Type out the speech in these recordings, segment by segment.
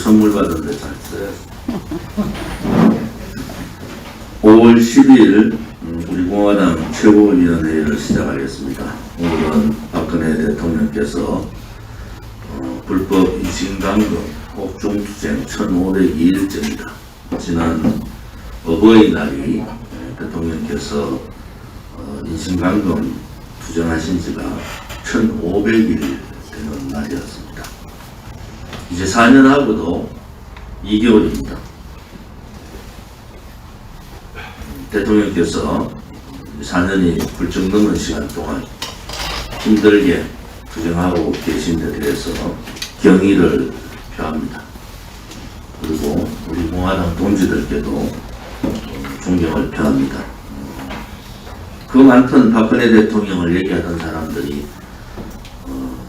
선물 받았는데 잘 써요. 5월 10일 우리 공화당 최고위원회를 시작하겠습니다. 오늘은 박근혜 대통령께서 불법 인신감금 옥중투쟁 1502일째입니다. 지난 어버이날이 대통령께서 인신감금 투쟁하신 지가 1500일 되는 날이었습니다. 이제 4년하고도 2개월입니다. 대통령께서 4년이 훌쩍 넘은 시간 동안 힘들게 투쟁하고 계신 데 대해서 경의를 표합니다. 그리고 우리 공화당 동지들께도 존경을 표합니다. 그 많던 박근혜 대통령을 얘기하던 사람들이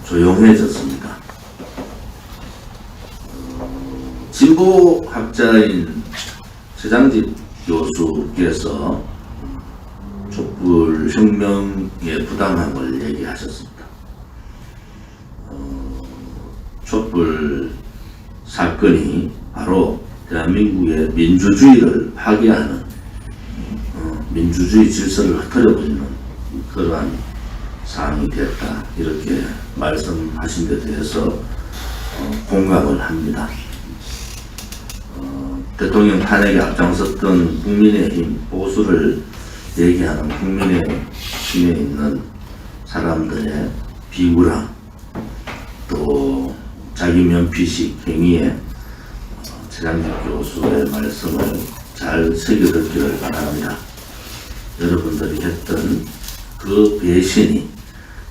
조용해졌습니다. 진보학자인 최장집 교수께서 촛불혁명의 부당함을 얘기하셨습니다. 촛불 사건이 바로 대한민국의 민주주의를 파괴하는 민주주의 질서를 흐트러버리는 그러한 사항이 됐다, 이렇게 말씀하신 데 대해서 공감을 합니다. 대통령 탄핵에 앞장섰던 국민의힘 보수를 얘기하는 국민의힘에 있는 사람들의 비굴함, 또 자기 면피식 행위에 최장집 교수의 말씀을 잘 새겨듣기를 바랍니다. 여러분들이 했던 그 배신이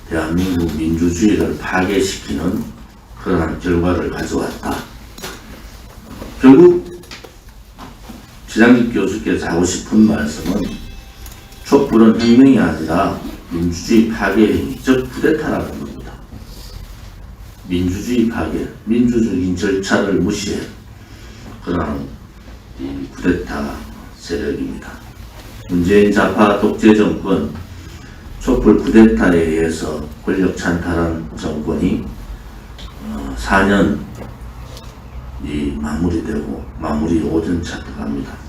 대한민국 민주주의를 파괴시키는 그러한 결과를 가져왔다. 결국 최장집 교수께서 하고 싶은 말씀은 촛불은 혁명이 아니라 민주주의 파괴 행위, 즉 쿠데타라는 겁니다. 민주주의 파괴, 민주적인 절차를 무시해 그러한 이 쿠데타 세력입니다. 문재인 좌파 독재 정권, 촛불 쿠데타에 의해서 권력 찬탈한 정권이 4년이 마무리되고 마무리 5년차 들어갑니다.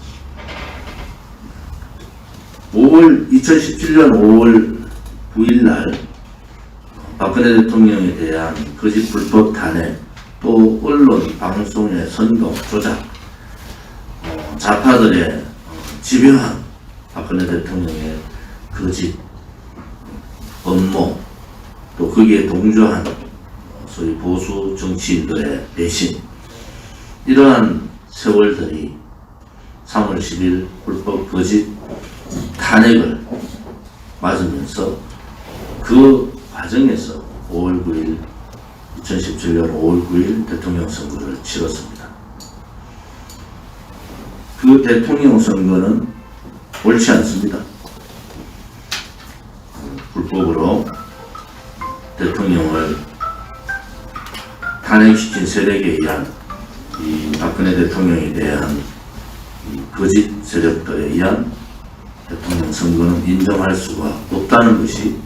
2017년 5월 9일 날 박근혜 대통령에 대한 거짓 불법 탄핵, 또 언론 방송의 선동 조작, 좌파들의 집요한 박근혜 대통령의 거짓 업무, 또 거기에 동조한 소위 보수 정치인들의 배신, 이러한 세월들이 3월 10일 불법 거짓 탄핵을 맞으면서 그 과정에서 5월 9일 2017년 5월 9일 대통령 선거를 치렀습니다. 그 대통령 선거는 옳지 않습니다. 불법으로 대통령을 탄핵시킨 세력에 의한 이 박근혜 대통령에 대한 거짓 세력들에 의한 대통령 선거는 인정할 수가 없다는 것이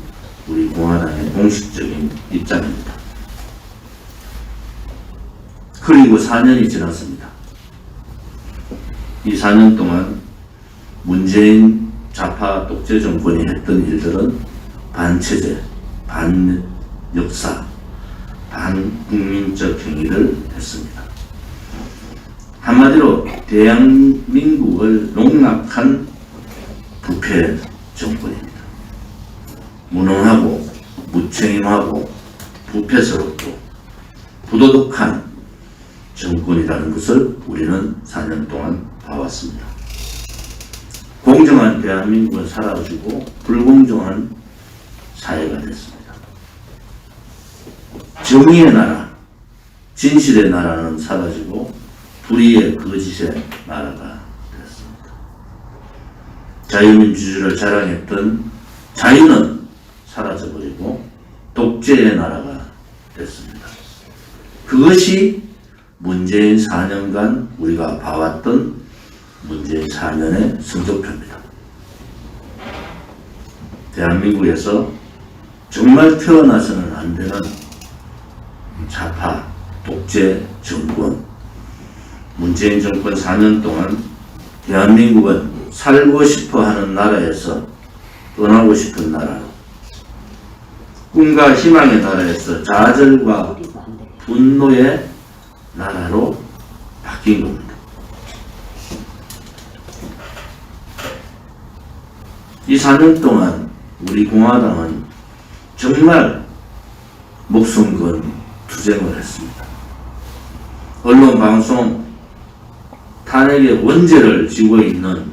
우리 공화당의 공식적인 입장입니다. 그리고 4년이 지났습니다. 이 4년 동안 문재인 좌파 독재 정권이 했던 일들은 반체제, 반역사, 반국민적 행위를 했습니다. 한마디로 대한민국을 농락한 부패 정권입니다. 무능하고 무책임하고 부패스럽고 부도덕한 정권이라는 것을 우리는 4년 동안 봐왔습니다. 공정한 대한민국은 사라지고 불공정한 사회가 됐습니다. 정의의 나라, 진실의 나라는 사라지고 불의의 거짓의 나라가 됐습니다. 자유민주주의를 자랑했던 자유는 사라져버리고 독재의 나라가 됐습니다. 그것이 문재인 4년간 우리가 봐왔던 문재인 4년의 성적표입니다. 대한민국에서 정말 태어나서는 안 되는 좌파 독재 정권, 문재인 정권 4년 동안 대한민국은 살고 싶어 하는 나라에서 떠나고 싶은 나라로, 꿈과 희망의 나라에서 좌절과 분노의 나라로 바뀐 겁니다. 이 4년 동안 우리 공화당은 정말 목숨 건 투쟁을 했습니다. 언론, 방송, 탄핵의 원죄를 지고 있는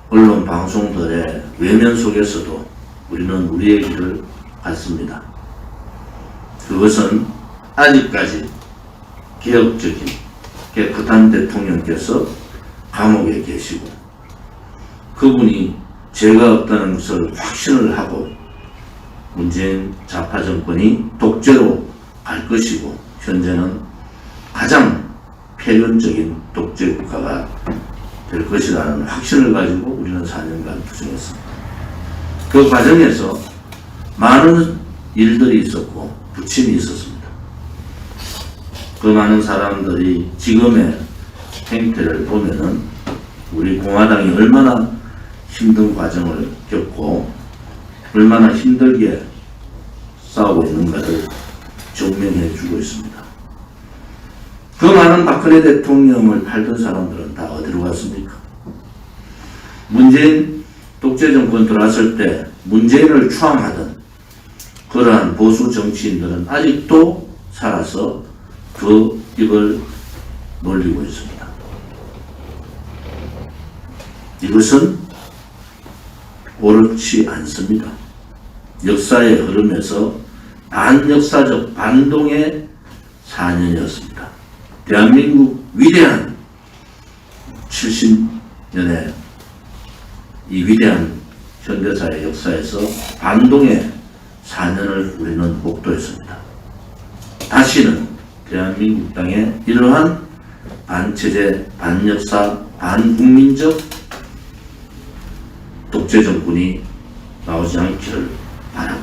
언론, 방송들의 외면 속에서도 우리는 우리의 길을 갔습니다. 그것은 아직까지 개혁적인 깨끗한 대통령께서 감옥에 계시고 그분이 죄가 없다는 것을 확신을 하고 문재인 좌파 정권이 독재로 갈 것이고 현재는 가장 폐륜적인 독재 국가가 될 것이라는 확신을 가지고 우리는 4년간 투쟁했습니다. 그 과정에서 많은 일들이 있었고 부침이 있었습니다. 그 많은 사람들이 지금의 행태를 보면은 우리 공화당이 얼마나 힘든 과정을 겪고 얼마나 힘들게 싸우고 있는가를 증명해 주고 있습니다. 그 많은 박근혜 대통령을 팔던 사람들은 다 어디로 갔습니까? 문재인 독재 정권 들어왔을 때 문재인을 추앙하던 그러한 보수 정치인들은 아직도 살아서 그 입을 놀리고 있습니다. 이것은 옳지 않습니다. 역사의 흐름에서 반역사적 반동의 4년이었습니다. 대한민국 위대한 70년의 이 위대한 현대사의 역사에서 반동의 4년을 우리는 목도했습니다. 다시는 대한민국 땅에 이러한 반체제, 반역사, 반국민적 독재 정권이 나오지 않기를 바라고,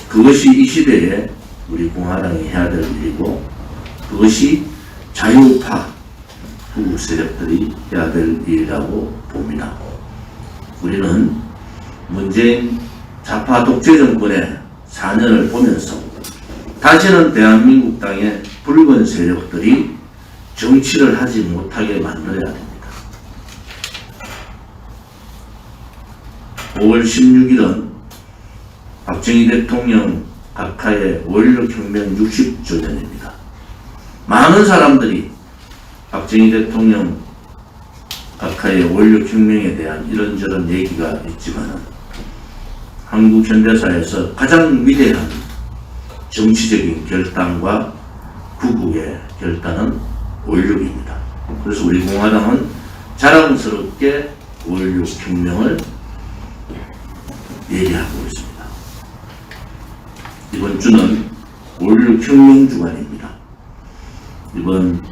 그것이 이 시대에 우리 공화당이 해야 될 일이고 그것이 자유파 후국 세력들이 해야 될 일이라고 봅니다. 우리는 문재인 좌파 독재 정권의 4년을 보면서 다시는 대한민국 땅에 붉은 세력들이 정치를 하지 못하게 만들어야 됩니다. 5월 16일은 박정희 대통령 각하의 5.16 혁명 60주년입니다. 많은 사람들이 박정희 대통령 각하의 5.16 혁명에 대한 이런저런 얘기가 있지만 한국 현대사에서 가장 위대한 정치적인 결단과 구국의 결단은 5.16입니다. 그래서 우리 공화당은 자랑스럽게 5.16 혁명을 얘기하고 있습니다. 이번 주는 5.16 혁명 주간입니다. 이번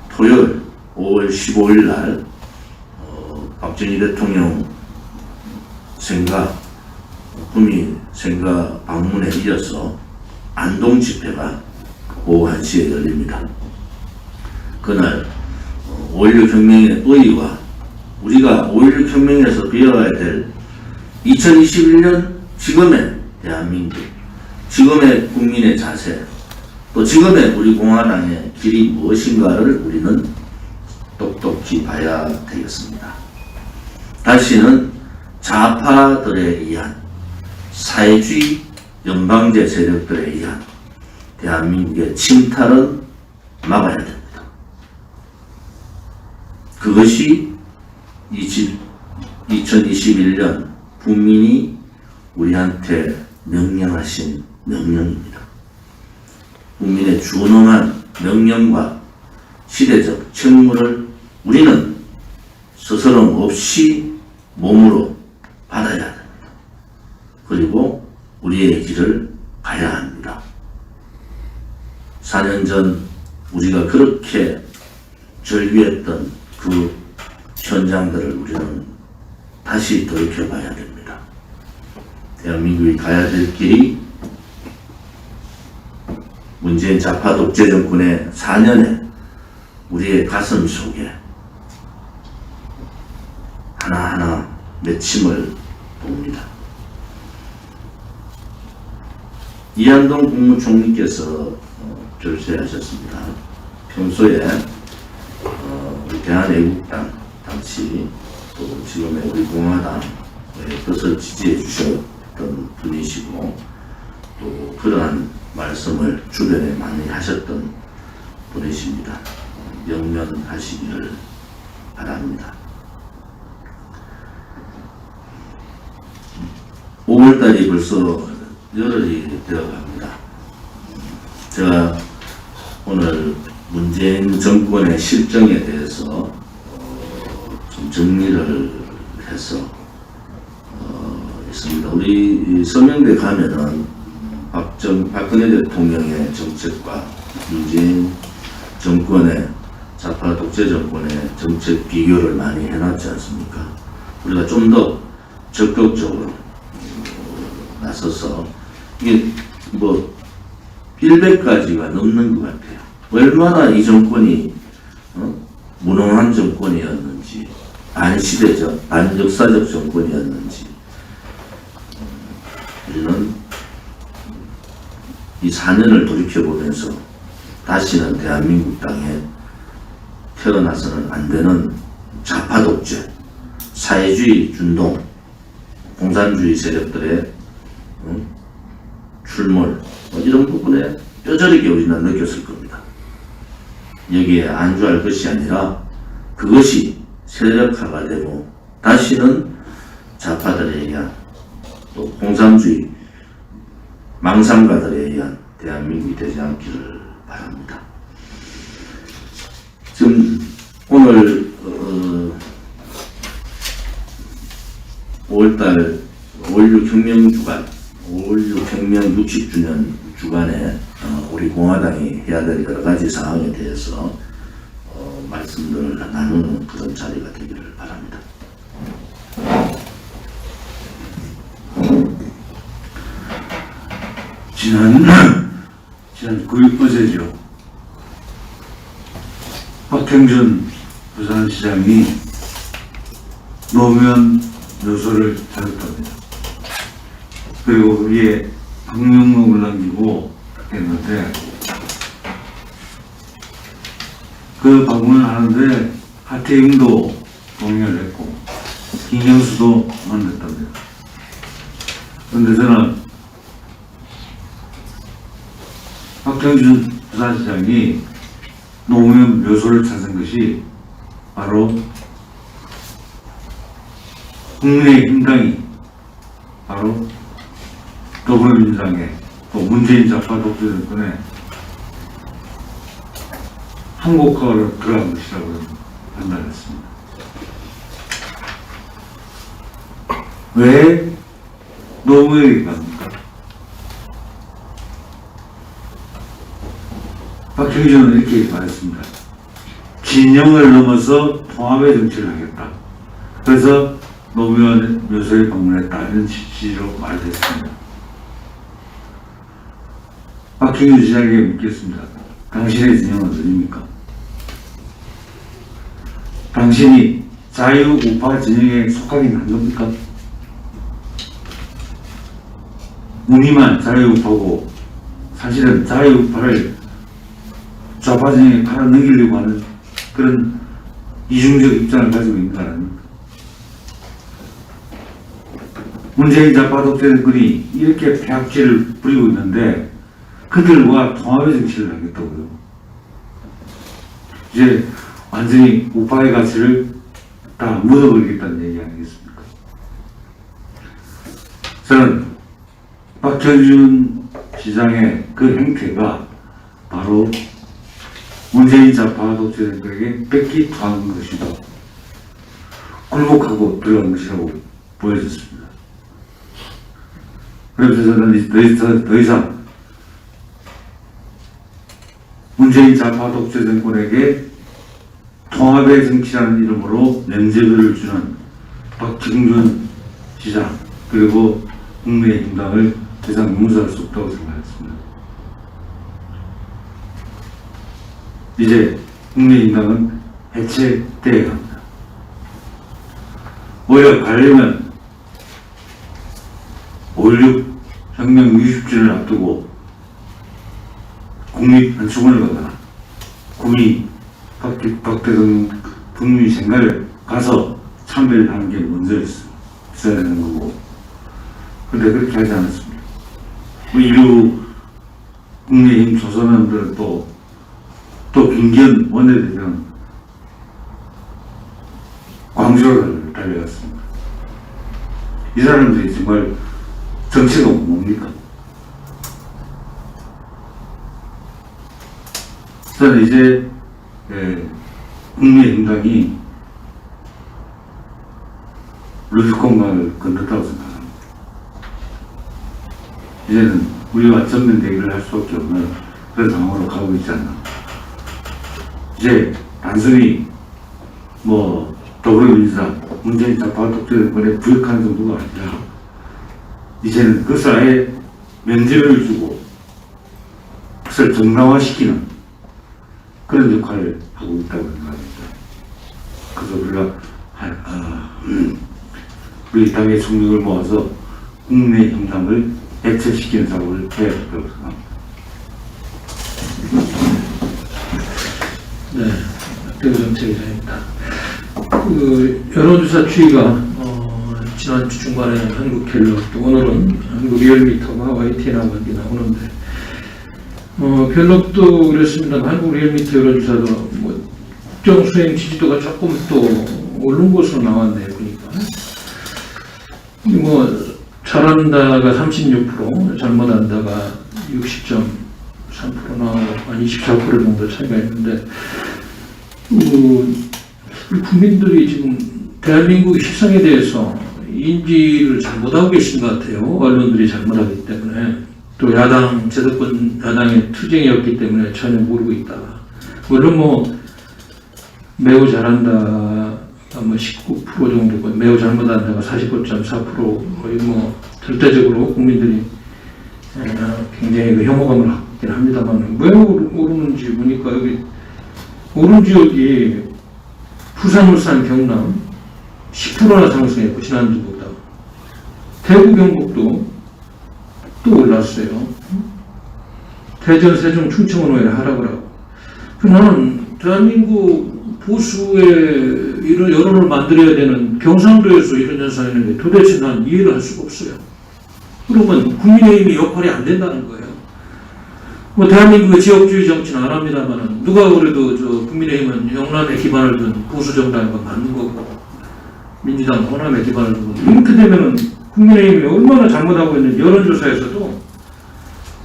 토요일 5월 15일 날 박정희 대통령 생가, 구미 생가 방문에 이어서 안동 집회가 오후 1시에 열립니다. 그날 5.16 혁명의 의의와 우리가 5.16 혁명에서 배워야 될 2021년 지금의 대한민국, 지금의 국민의 자세, 또 지금의 우리 공화당의 길이 무엇인가를 우리는 똑똑히 봐야 되겠습니다. 다시는 좌파들에 의한 사회주의 연방제 세력들에 의한 대한민국의 침탈은 막아야 됩니다. 그것이 2021년 국민이 우리한테 명령하신 명령입니다. 국민의 준엄한 명령과 시대적 책무를 우리는 스스럼 없이 몸으로 받아야 됩니다. 그리고 우리의 길을 가야 합니다. 4년 전 우리가 그렇게 절규했던 그 현장들을 우리는 다시 돌이켜봐야 됩니다. 대한민국이 가야 될 길이 문재인 좌파 독재 정권의 4년의 우리의 가슴 속에 하나하나 맺힘을 봅니다. 이한동 국무총리께서 별세하셨습니다. 평소에 우리 대한애국당 당시 또 지금의 우리 공화당의 뜻을 지지해 주셨던 분이시고 또 그러한 말씀을 주변에 많이 하셨던 분이십니다. 영면하시기를 바랍니다. 5월달이 벌써 열흘이 되어갑니다. 제가 오늘 문재인 정권의 실정에 대해서 좀 정리를 해서 있습니다. 우리 서명대 가면은 박근혜 대통령의 정책과 문재인 정권의 좌파 독재 정권의 정책 비교를 많이 해놨지 않습니까? 우리가 좀 더 적극적으로 나서서 이게 뭐 100가지가 넘는 것 같아요. 얼마나 이 정권이 무능한 정권이었는지, 반시대적, 반역사적 정권이었는지 우리는 이 4년을 돌이켜보면서 다시는 대한민국 땅에 태어나서는 안 되는 좌파 독재, 사회주의 준동, 공산주의 세력들의 출몰 이런 부분에 뼈저리게 우리는 느꼈을 겁니다. 여기에 안주할 것이 아니라 그것이 세력화가 되고 다시는 좌파들에 의한 또 공산주의 망상가들에 의한 대한민국이 되지 않기를 바랍니다. 지금 오늘 5월달 5.16 혁명 주간 5.16 혁명 60주년 주간에 우리 공화당이 해야 될 여러 가지 사항에 대해서 말씀들을 나누는 그런 자리가 되기를 바랍니다. 지난 9일 어제죠. 박형준 부산시장이 노무현 묘소를 찾았답니다. 그리고 위에 방명록을 남기고 했는데 그 방문을 하는데 하태경도 동의를 했고 김경수도 만났답니다. 그런데 저는 박형준 부산시장이 노무현 묘소를 찾은 것이 바로 국민의힘당이 바로 더불어민주당의 또 문재인 좌파 독재 정권의 한국화로 들어간 것이라고 판단했습니다. 왜 노무현에게 갑니까? 박형준은 이렇게 말했습니다. 진영을 넘어서 통합의 정치를 하겠다. 그래서 노무현 묘소에 방문했다. 이런 취지로 말했습니다. 박형준 시장에게 묻겠습니다. 당신의 진영은 어디입니까? 당신이 자유우파 진영에 속하긴 한 겁니까? 무늬만 자유우파고 사실은 자유우파를 좌파 진영에 팔아넘기려고 하는 그런 이중적 입장을 가지고 있는 거 아닙니까? 문재인 좌파 독재 정권이 이렇게 폐악질을 부리고 있는데 그들과 통합의 정치를 하겠다고요. 이제 완전히 우파의 가치를 다 묻어버리겠다는 얘기 아니겠습니까? 저는 박형준 시장의 그 행태가 바로 문재인 좌파 독재 정권에게 뺏기 당한 것이다. 굴복하고 들어간 것이라고 보여졌습니다. 그래서 저는 더 이상 문재인 좌파 독재 정권에게 통합의 정치라는 이름으로 면죄부를 주는 박형준 시장 그리고 국민의힘당을 더 이상 용서할 수 없다고 생각했습니다. 이제 국민의힘당은 해체돼야 합니다. 오히려 가려면 5.16 혁명 60주년을 앞두고 국립현충원을 가거나 박 대통령 국민의 생가를 가서 참배를 하는 게 먼저 있어야 되는 거고, 근데 그렇게 하지 않았습니다. 이후 국민의힘 조선원들은 또 김기현 원내대표는 광주로 달려갔습니다. 이 사람들이 정말 정체가 뭡니까? 저는 이제 국민의힘당이 루비콘강을 건넜다고 생각합니다. 이제는 우리와 전면 대결을 할 수밖에 없는 그런 상황으로 가고 있지 않나. 이제 단순히 더불어민주당, 문재인 좌파 독재정권에 부역하는 정도가 아니라 이제는 그것을 아예 면제를 주고 그것을 정당화시키는 그런 역할을 하고 있다고 생각합니다. 그래서 우리가 우리 당의 총력을 모아서 국민의힘당을 해체시키는 작업을 해야 된다고 생각합니다. 네, 박대구 정책위원장입니다. 여론조사 추이가 지난주 중반에 한국갤럽, 또 오늘은 한국 리얼미터가 YTN하고 함께 나오는데, 갤럽도 그랬습니다. 한국 리얼미터 여론조사도 국정 수행 지지도가 조금 또 오른 것으로 나왔네요. 보니까 잘한다가 36%, 잘못한다가 60.3% 나오고 한 24% 정도 차이가 있는데, 우리 국민들이 지금 대한민국 실상에 대해서 인지를 잘 못하고 계신 것 같아요. 언론들이 잘못하기 때문에. 또 야당, 제도권 야당의 투쟁이었기 때문에 전혀 모르고 있다가. 물론 매우 잘한다가 19% 정도고, 매우 잘못한다가 49.4%, 절대적으로 국민들이 굉장히 혐오감을 갖고 있긴 합니다만, 왜 오르는지 보니까 여기 오른 지역이 부산, 울산, 경남 10%나 상승했고, 지난주보다. 대구, 경북도 또 올랐어요. 대전, 세종, 충청은 왜 하락을 하고. 나는 대한민국 보수의 이런 여론을 만들어야 되는 경상도에서 이런 현상이 있는데 도대체 난 이해를 할 수가 없어요. 그러면 국민의힘이 역할이 안 된다는 거예요. 대한민국의 지역주의 정치는 안 합니다만, 누가 그래도 국민의힘은 영남에 기반을 둔 보수 정당인 건 맞는 거고, 민주당 호남에 기반을 두고, 이렇게 되면은 국민의힘이 얼마나 잘못하고 있는지 여론조사에서도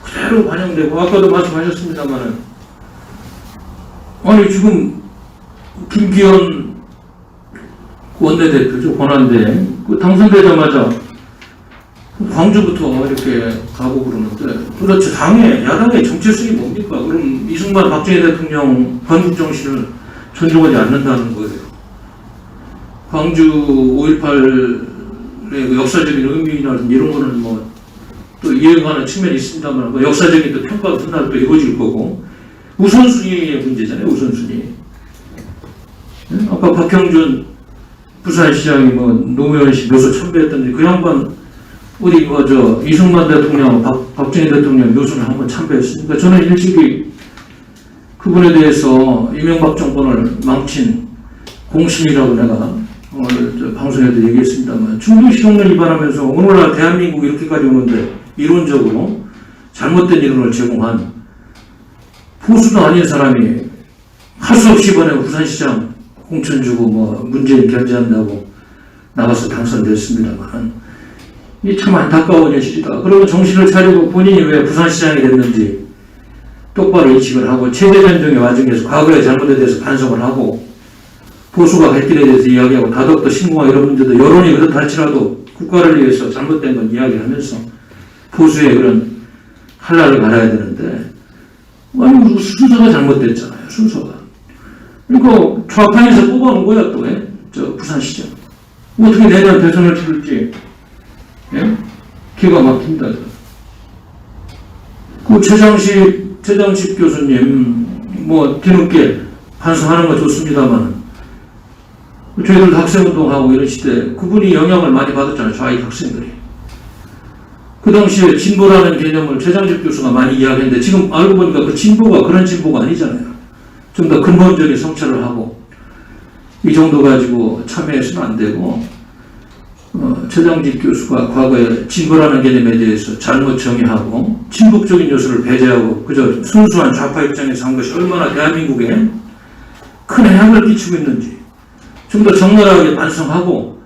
그대로 반영되고, 아까도 말씀하셨습니다만, 아니 지금 김기현 원내대표죠, 권한대 당선되자마자 광주부터 이렇게 가고 그러는데, 도대체 야당의 정체성이 뭡니까? 그럼 이승만, 박정희 대통령 건국 정신을 존중하지 않는다는 거예요. 광주 5.18의 역사적인 의미라든지 이런 거는 또 이해가는 측면이 있습니다만, 역사적인 또 평가가 훗날 또 이루어질 거고, 우선순위의 문제잖아요, 우선순위. 아까 박형준 부산시장이 노무현 씨 묘소 참배했던데, 그 양반 어디 이승만 대통령, 박정희 대통령 묘소를 한번 참배했으니까, 저는 일찍이 그분에 대해서 이명박 정권을 망친 공신이라고 내가 오늘 방송에도 얘기했습니다만, 충동시동을 위반하면서 오늘날 대한민국이 이렇게까지 오는데 이론적으로 잘못된 이론을 제공한 보수도 아닌 사람이 할 수 없이 이번에 부산시장 공천 주고 문재인 견제한다고 나가서 당선됐습니다만, 이 참 안타까운 현실이다. 그리고 정신을 차리고 본인이 왜 부산시장이 됐는지 똑바로 인식을 하고, 체제변동의 와중에서 과거의 잘못에 대해서 반성을 하고, 보수가 갈 길에 대해서 이야기하고, 다독도 신공화 이런 문제도 여론이 그렇다 할지라도 국가를 위해서 잘못된 건 이야기하면서 보수의 그런 한라를 갈아야 되는데, 아니 순서가 잘못됐잖아요. 순서가. 그러니까 좌파에서 뽑아온 거야 또, 부산시장. 어떻게 내년 대선을 치를지, 기가 막힙니다. 그 최장식 교수님, 뒤늦게 반성하는 거 좋습니다만 저희들도 학생운동하고 이런 시대에 그분이 영향을 많이 받았잖아요. 좌익 학생들이. 그 당시에 진보라는 개념을 최장집 교수가 많이 이야기했는데 지금 알고 보니까 그 진보가 그런 진보가 아니잖아요. 좀 더 근본적인 성찰을 하고 이 정도 가지고 참여해서는 안 되고 최장집 교수가 과거에 진보라는 개념에 대해서 잘못 정의하고 친북적인 요소를 배제하고 그저 순수한 좌파 입장에서 한 것이 얼마나 대한민국에 큰 해악을 끼치고 있는지 좀 더 적나라하게 반성하고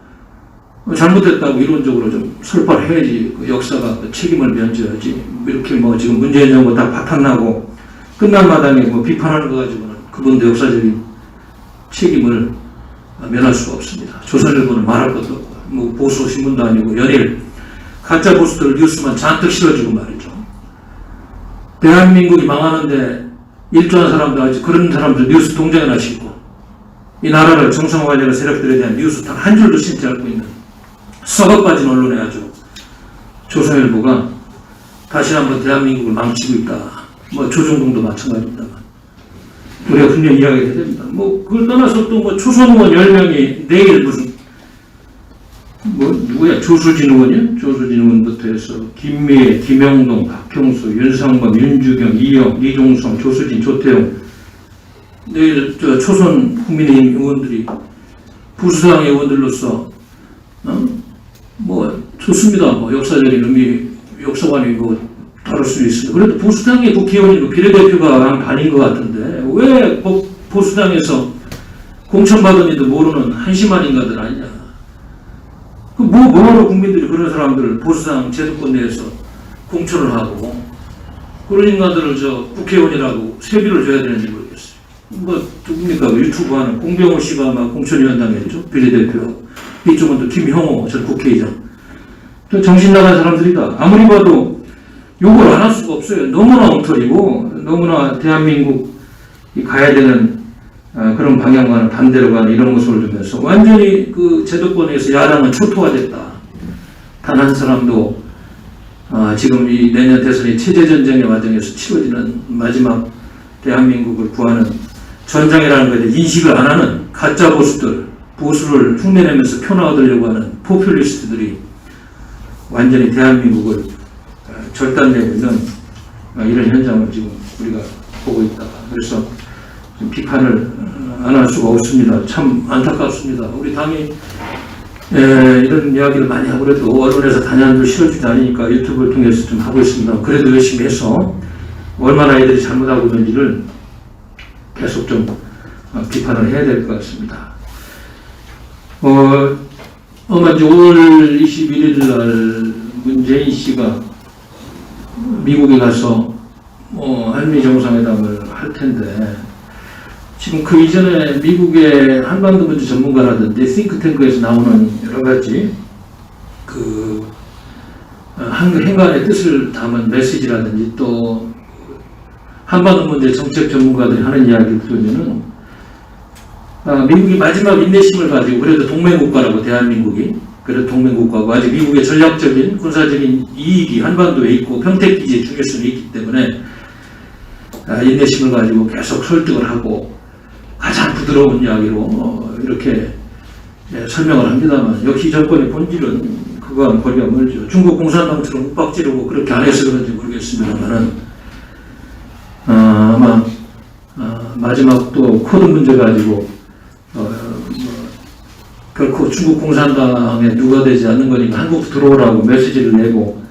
잘못됐다고 이론적으로 좀 설파를 해야지 그 역사가 그 책임을 면져야지 이렇게 뭐 지금 문재인 정부 다 파탄나고 끝난 마당에 뭐 비판하는 거 가지고는 그분도 역사적인 책임을 면할 수가 없습니다. 조선일보는 말할 것도 없고 뭐 보수 신문도 아니고 연일 가짜 보수들 뉴스만 잔뜩 실어주고 말이죠. 대한민국이 망하는데 일조한 사람도 아직 그런 사람들 뉴스 동장에나 싣고 이 나라를 정상화하려는 세력들에 대한 뉴스 단 한 줄도 신지 않고 있는 썩어빠진 언론에 아주 조선일보가 다시 한번 대한민국을 망치고 있다. 뭐 조중동도 마찬가지입니다만 우리가 분명히 이야기해야 됩니다. 뭐 그걸 떠나서 또 뭐 초선 의원 10명이 내일 무슨 뭐 누구야 조수진 의원이요? 조수진 의원부터 해서 김미애, 김영동, 박형수, 윤상범, 윤주경, 이영, 이종성, 조수진, 조태용 내일 저 초선 국민의힘 의원들이 보수당의 의원들로서 뭐 좋습니다. 뭐 역사적인 의미 역사관이 뭐 다룰 수 있습니다. 그래도 보수당의 국회의원이 뭐 비례대표가 아닌 것 같은데 왜 보수당에서 공천받은 이도 모르는 한심한 인간들 아니냐. 뭐하러 국민들이 그런 사람들을 보수당 제도권 내에서 공천을 하고 그런 인간들을 저 국회의원이라고 세비를 줘야 되는지 모르겠어요. 뭐 누굽니까 유튜브 하는 공병호 씨가 막 공천위원장이었죠. 비례대표하고 이쪽은 또 김형호 전 국회의장. 또 정신 나간 사람들이다. 아무리 봐도 욕을 안 할 수가 없어요. 너무나 엉터리고 너무나 대한민국이 가야 되는 그런 방향과는 반대로 가는 이런 모습을 주면서 완전히 그 제도권에서 야당은 초토화됐다. 단 한 사람도 지금 이 내년 대선이 체제전쟁의 과정에서 치러지는 마지막 대한민국을 구하는 전장이라는 것에 인식을 안 하는 가짜 보수들, 보수를 흉내내면서 표나 얻으려고 하는 포퓰리스트들이 완전히 대한민국을 절단내고 있는 이런 현상을 지금 우리가 보고 있다. 그래서 좀 비판을 안 할 수가 없습니다. 참 안타깝습니다. 우리 당이 이런 이야기를 많이 하고 그래도 언론에서 단연도 실어주지 않으니까 유튜브를 통해서 좀 하고 있습니다. 그래도 열심히 해서 얼마나 애들이 잘못하고 있는지를 계속 좀 비판을 해야 될 것 같습니다. 아마 이제 5월 21일 날 문재인 씨가 미국에 가서 한미 정상회담을 할 텐데 지금 그 이전에 미국의 한반도 문제 전문가라든지 싱크탱크에서 나오는 여러 가지 그 행간의 뜻을 담은 메시지라든지 또 한반도 문제 정책 전문가들이 하는 이야기를 들으면은 미국이 마지막 인내심을 가지고 그래도 동맹국가라고 대한민국이 그래도 동맹국가고 아직 미국의 전략적인 군사적인 이익이 한반도에 있고 평택기지의 중요성이 있기 때문에 인내심을 가지고 계속 설득을 하고 가장 부드러운 이야기로 이렇게 설명을 합니다만 역시 정권의 본질은 그거와는 거리가 멀죠. 중국 공산당처럼 윽박지르고 그렇게 안 해서 그런지 모르겠습니다만은 아마 마지막 또 코드 문제 가지고 결코 중국 공산당에 누가 되지 않는 거니까 한국 들어오라고 메시지를 내고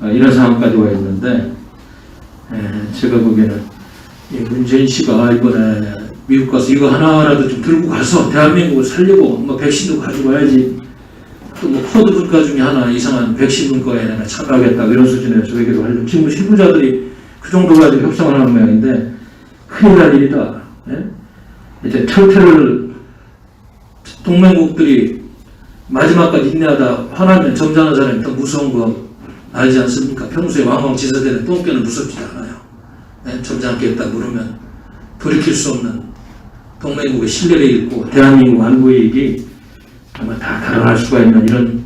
이런 상황까지 와 있는데 제가 보기에는 문재인 씨가 이번에 미국 가서 이거 하나라도 좀 들고 가서 대한민국을 살리고 뭐 백신도 가지고 와야지 또 뭐 코드 분과 중에 하나 이상한 백신 분과에 내가 참여하겠다 이런 수준에서 외교를 하려고 지금 실무자들이 그 정도 가지고 협상을 하는 모양인데 큰일 날 일이다. 이제 철퇴를 동맹국들이 마지막까지 인내하다 화나면 점잖은 사람이 더 무서운 거 알지 않습니까? 평소에 왕왕지사되는 똥개는 무섭지 않아요. 점잖게 했다 물으면 돌이킬 수 없는 동맹국의 신뢰를 잃고 대한민국 안보이익이 아마 다 달아날 수가 있는 이런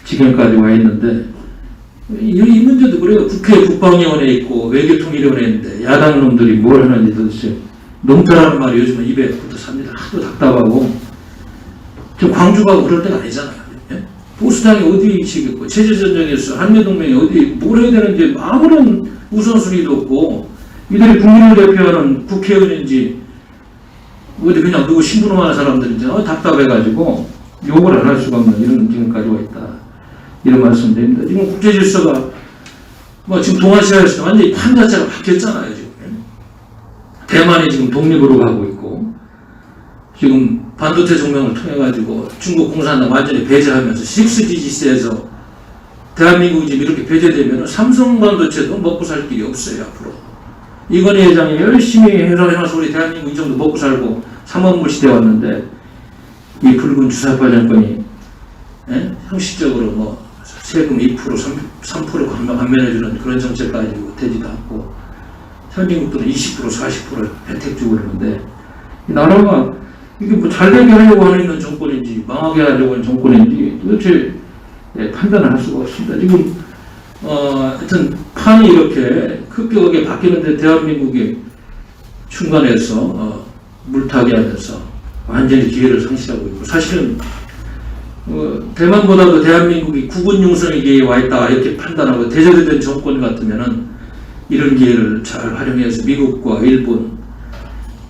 지경까지 와 있는데 이 문제도 그래요. 국회 국방위원회에 있고 외교통일위원회에 있는데 야당 놈들이 뭘 하는지 도대체 농태라는 말이 요즘은 입에 붙어 삽니다. 하도 답답하고. 지금 광주가 그럴 때가 아니잖아요. 예? 보수당이 어디 지겠고, 체제전쟁에서 한미동맹이 어디 뭘 해야 되는지 아무런 우선순위도 없고, 이들이 국민을 대표하는 국회의원인지, 어디 그냥 누구 신분호하는 사람들인지 답답해가지고 욕을 안 할 수가 없는 이런 지금까지 와 있다. 이런 말씀 드립니다. 지금 국제질서가 뭐 지금 동아시아에서 완전히 판 자체가 바뀌었잖아요. 지금 대만이 지금 독립으로 가고 있고, 지금 반도체 종명을 통해 가지고 중국 공산당 완전히 배제하면서 6GGC에서 대한민국이 지금 이렇게 배제되면 삼성 반도체도 먹고 살 길이 없어요 앞으로. 이건희 회장이 열심히 해서 우리 대한민국 이 정도 먹고 살고 삼원물 시대 왔는데, 이 붉은 주사파 정권이 형식적으로 뭐 세금 2% 3% 감면해주는 그런 정책 가지고 되지도 않고, 선진국들은 20% 40% 혜택 주고 그러는데, 이 나라가 이게 뭐 잘되게 하려고 하는 정권인지 망하게 하려고 하는 정권인지 도대체 판단을 할 수가 없습니다. 지금 하여튼 판이 이렇게 급격하게 바뀌는데 대한민국이 중간에서 물타기 하면서 완전히 기회를 상실하고 있고, 사실은 대만보다도 대한민국이 국군 융성의 기회에 와 있다 이렇게 판단하고 대제대된 정권 같으면은 이런 기회를 잘 활용해서 미국과 일본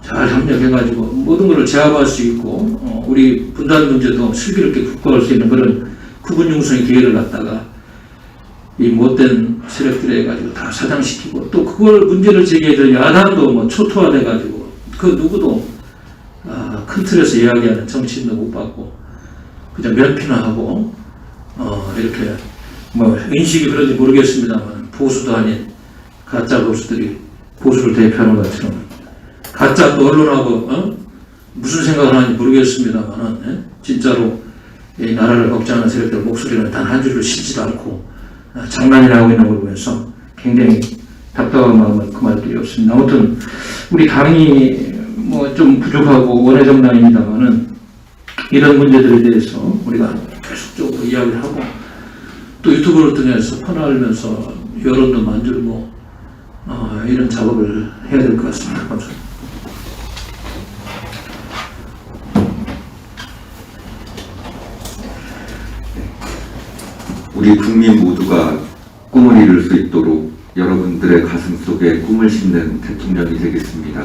잘 협력해가지고 모든 것을 제압할 수 있고, 우리 분단 문제도 슬기롭게 극복할 수 있는 그런 국군 융성의 기회를 갖다가 이 못된 세력들에 해가지고 다 사장시키고, 또 그걸 문제를 제기해서 야당도 뭐 초토화돼가지고 그 누구도 큰 틀에서 이야기하는 정치인도 못 받고 그냥 면피나 하고 이렇게 뭐 인식이 그런지 모르겠습니다만, 보수도 아닌 가짜 보수들이 보수를 대표하는 것처럼 가짜 또 언론하고 무슨 생각을 하는지 모르겠습니다만, 진짜로 이 나라를 걱정하는 세력들 목소리는 단 한 줄을 쉬지도 않고 장난이나 하고 있는 걸 보면서 굉장히 답답한 마음은 그말 길이 없습니다. 아무튼 우리 당이 뭐 좀 부족하고 원외정당입니다만은 이런 문제들에 대해서 우리가 계속적으로 이야기를 하고, 또 유튜브를 통해서 퍼나르면서 여론도 만들고 이런 작업을 해야 될 것 같습니다. 감사합니다. 우리 국민 모두가 꿈을 이룰 수 있도록 여러분들의 가슴 속에 꿈을 심는 대통령이 되겠습니다.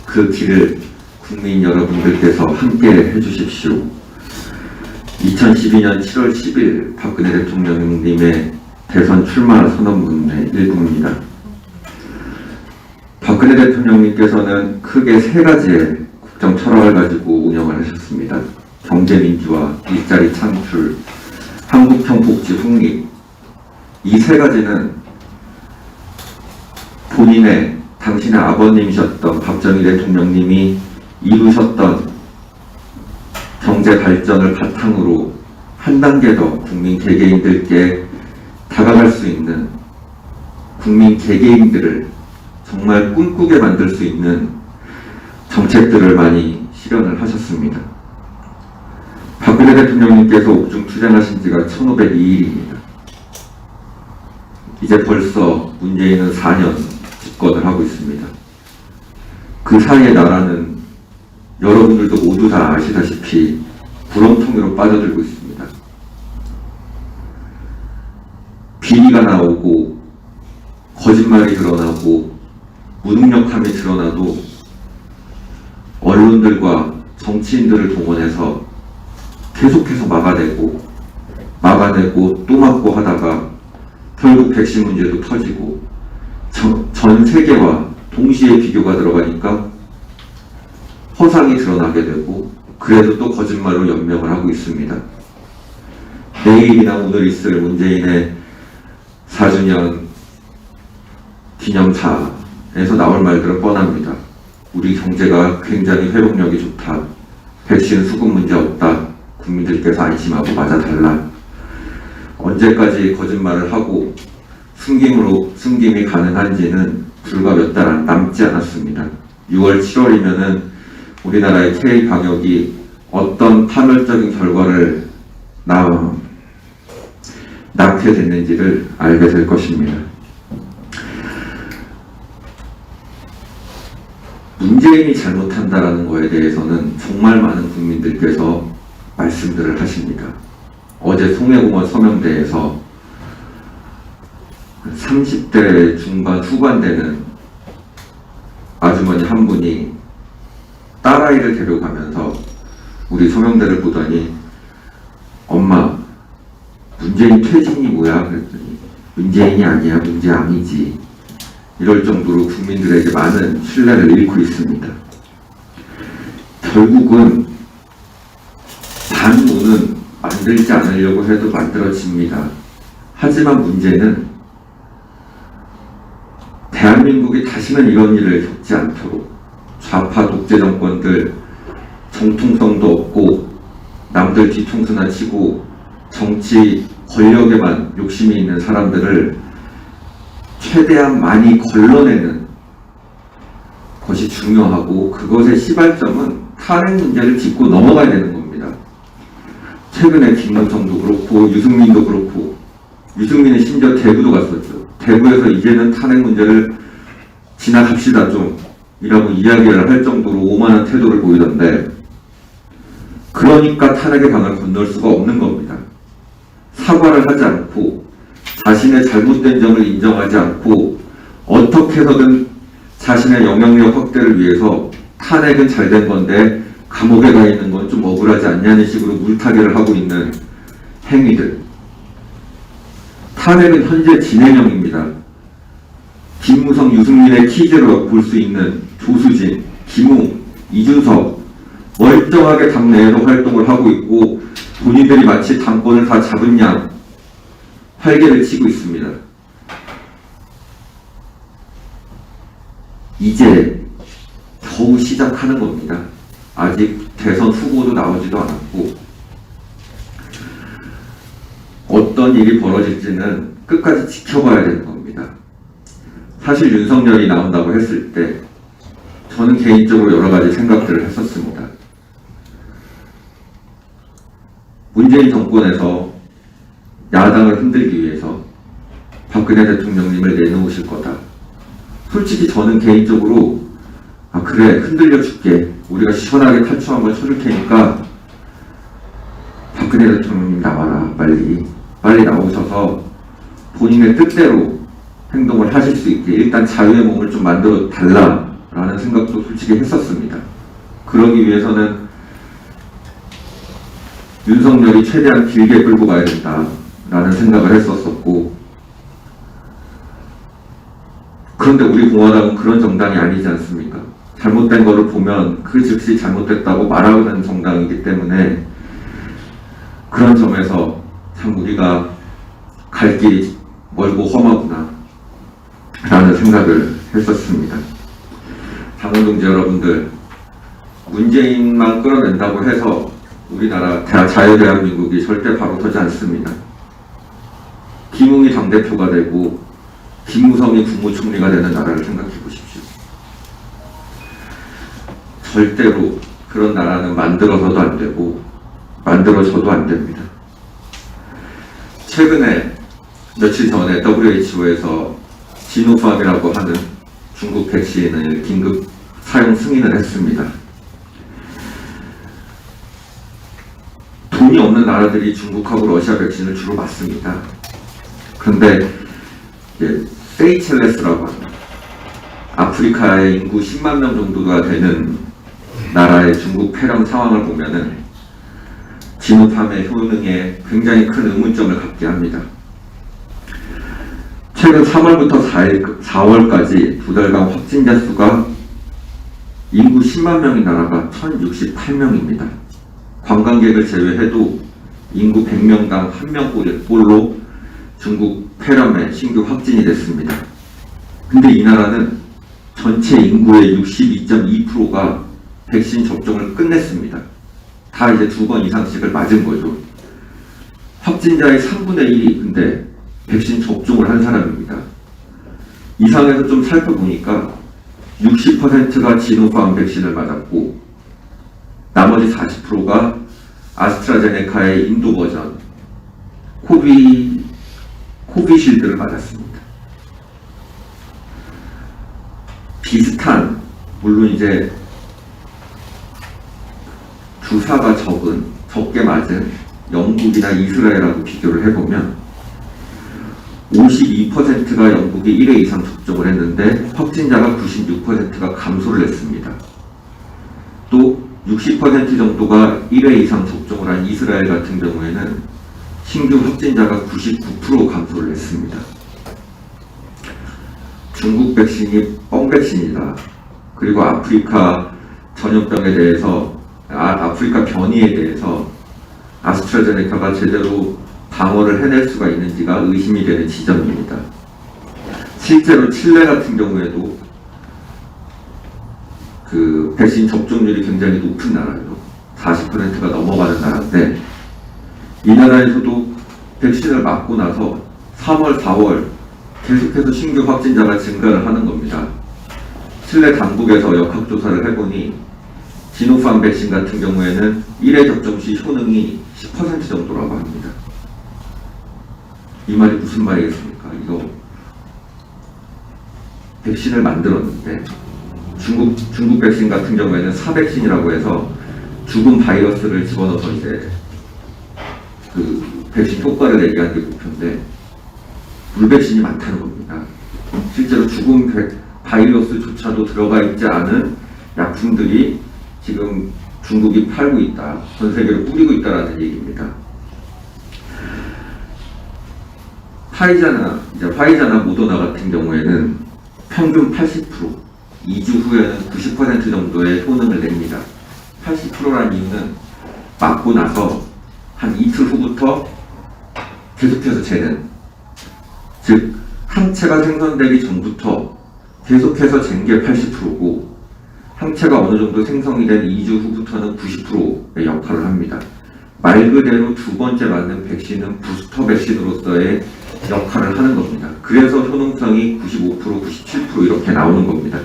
그 길을 국민 여러분들께서 함께 해주십시오. 2012년 7월 10일 박근혜 대통령님의 대선 출마 선언문의 일부입니다. 박근혜 대통령님께서는 크게 세 가지의 국정 철학을 가지고 운영을 하셨습니다. 경제민주화, 일자리 창출, 한국형 복지 확립. 이 세 가지는 본인의 당신의 아버님이셨던 박정희 대통령님이 이루셨던 경제 발전을 바탕으로 한 단계 더 국민 개개인들께 다가갈 수 있는, 국민 개개인들을 정말 꿈꾸게 만들 수 있는 정책들을 많이 실현을 하셨습니다. 박근혜 대통령님께서 옥중 투쟁하신 지가 1502일입니다. 이제 벌써 문재인은 4년 집권을 하고 있습니다. 그 사이에 나라는 여러분들도 모두 다 아시다시피 구렁텅이로 빠져들고 있습니다. 비리가 나오고 거짓말이 드러나고 무능력함이 드러나도 언론들과 정치인들을 동원해서 계속해서 막아내고 또 막고 하다가 결국 백신 문제도 터지고 전 세계와 동시에 비교가 들어가니까 허상이 드러나게 되고, 그래도 또 거짓말로 연명을 하고 있습니다. 내일이나 오늘 있을 문재인의 4주년 기념사에서 나올 말들은 뻔합니다. 우리 경제가 굉장히 회복력이 좋다. 백신 수급 문제 없다. 국민들께서 안심하고 맞아달라. 언제까지 거짓말을 하고 숨김이 가능한지는 불과 몇 달 남지 않았습니다. 6월, 7월이면은 우리나라의 K 방역이 어떤 파멸적인 결과를 낳게 됐는지를 알게 될 것입니다. 문재인 문재인이 잘못한다라는 거에 대해서는 정말 많은 국민들께서 말씀들을 하십니다. 어제 송해공원 서명대에서 30대 중반 후반 되는 아주머니 한 분이 딸아이를 데려가면서 우리 서명대를 보더니 엄마 문재인 퇴진이 뭐야? 그랬더니 문재인이 아니야 문재앙이지. 이럴 정도로 국민들에게 많은 신뢰를 잃고 있습니다. 결국은 반문은 만들지 않으려고 해도 만들어집니다. 하지만 문제는 대한민국이 다시는 이런 일을 겪지 않도록 좌파 독재 정권들 정통성도 없고 남들 뒤통수나 치고 정치 권력에만 욕심이 있는 사람들을 최대한 많이 걸러내는 것이 중요하고 그것의 시발점은 탄핵 문제를 짚고 넘어가야 되는 겁니다. 최근에 김무성도 그렇고 유승민도 그렇고 유승민은 심지어 대구도 갔었죠. 대구에서 이제는 탄핵 문제를 지나갑시다 좀 이라고 이야기를 할 정도로 오만한 태도를 보이던데 그러니까 탄핵의 강을 건널 수가 없는 겁니다. 사과를 하지 않고 자신의 잘못된 점을 인정하지 않고 어떻게 해서든 자신의 영향력 확대를 위해서 탄핵은 잘된 건데 감옥에 가 있는 건 좀 억울하지 않냐는 식으로 물타기를 하고 있는 행위들. 탄핵은 현재 진행형입니다. 김무성, 유승민의 키즈로 볼 수 있는 조수진, 김웅, 이준석 멀쩡하게 당내에서 활동을 하고 있고 본인들이 마치 당권을 다 잡은 양 활개를 치고 있습니다. 이제 겨우 시작하는 겁니다. 아직 대선 후보도 나오지도 않았고 어떤 일이 벌어질지는 끝까지 지켜봐야 되는 겁니다. 사실 윤석열이 나온다고 했을 때 저는 개인적으로 여러 가지 생각들을 했었습니다. 문재인 정권에서 야당을 흔들기 위해서 박근혜 대통령님을 내놓으실 거다. 솔직히 저는 개인적으로 아 그래 흔들려 줄게. 우리가 시원하게 탈출 한번 쳐줄 테니까 박근혜 대통령님 나와라. 빨리 나오셔서 본인의 뜻대로 행동을 하실 수 있게 일단 자유의 몸을 좀 만들어 달라라는 생각도 솔직히 했었습니다. 그러기 위해서는 윤석열이 최대한 길게 끌고 가야 된다라는 생각을 했었었고 그런데 우리 공화당은 그런 정당이 아니지 않습니까? 잘못된 거를 보면 그 즉시 잘못됐다고 말하는 정당이기 때문에 그런 점에서 참 우리가 갈 길이 멀고 험하구나 라는 생각을 했었습니다. 당원동지 여러분들, 문재인만 끌어낸다고 해서 우리나라 자유대한민국이 절대 바로 서지 않습니다. 김웅이 당대표가 되고 김무성이 국무총리가 되는 나라를 생각해 보십시오. 절대로 그런 나라는 만들어서도 안 되고 만들어져도 안 됩니다. 최근에 며칠 전에 WHO에서 지노팜이라고 하는 중국 백신을 긴급 사용 승인을 했습니다. 돈이 없는 나라들이 중국하고 러시아 백신을 주로 맞습니다. 그런데 세이첼레스라고 합니다. 아프리카의 인구 10만 명 정도가 되는 나라의 중국 폐렴 상황을 보면은 지노팜의 효능에 굉장히 큰 의문점을 갖게 합니다. 최근 3월부터 4월까지 두 달간 확진자 수가 인구 10만 명인 나라가 1068명입니다. 관광객을 제외해도 인구 100명당 1명꼴로 중국 폐렴에 신규 확진이 됐습니다. 근데 이 나라는 전체 인구의 62.2%가 백신 접종을 끝냈습니다. 다 이제 2번 이상씩을 맞은 거죠. 확진자의 3분의 1이 근데 백신 접종을 한 사람입니다. 이 상에서 좀 살펴보니까 60%가 지노팜 백신을 맞았고 나머지 40%가 아스트라제네카의 인도 버전 코비실드를 맞았습니다. 비슷한, 물론 이제 주사가 적게 맞은 영국이나 이스라엘하고 비교를 해보면 52%가 영국이 1회 이상 접종을 했는데 확진자가 96%가 감소를 했습니다. 또 60% 정도가 1회 이상 접종을 한 이스라엘 같은 경우에는 신규 확진자가 99% 감소를 했습니다. 중국 백신이 뻥 백신이다. 그리고 아프리카 전염병에 대해서, 아프리카 변이에 대해서 아스트라제네카가 제대로 방어를 해낼 수가 있는지가 의심이 되는 지점입니다. 실제로 칠레 같은 경우에도 그 백신 접종률이 굉장히 높은 나라예요. 40%가 넘어가는 나라인데 이 나라에서도 백신을 맞고 나서 3월, 4월 계속해서 신규 확진자가 증가를 하는 겁니다. 칠레 당국에서 역학조사를 해보니 지노팜 백신 같은 경우에는 1회 접종 시 효능이 10% 정도라고 합니다. 이 말이 무슨 말이겠습니까? 이거 백신을 만들었는데 중국 백신 같은 경우에는 사백신이라고 해서 죽은 바이러스를 집어넣어서 이제 그 백신 효과를 내게 하는 게 목표인데 물백신이 많다는 겁니다. 실제로 죽은 바이러스조차도 들어가 있지 않은 약품들이 지금 중국이 팔고 있다, 전 세계로 뿌리고 있다라는 얘기입니다. 화이자나 모더나 같은 경우에는 평균 80%, 2주 후에는 90% 정도의 효능을 냅니다. 80%라는 이유는 맞고 나서 한 이틀 후부터 계속해서 재는, 즉 항체가 생성되기 전부터 계속해서 잰 게 80%고 항체가 어느 정도 생성이 된 2주 후부터는 90%의 역할을 합니다. 말 그대로 두 번째 맞는 백신은 부스터 백신으로서의 역할을 하는 겁니다. 그래서 효능성이 95%, 97% 이렇게 나오는 겁니다.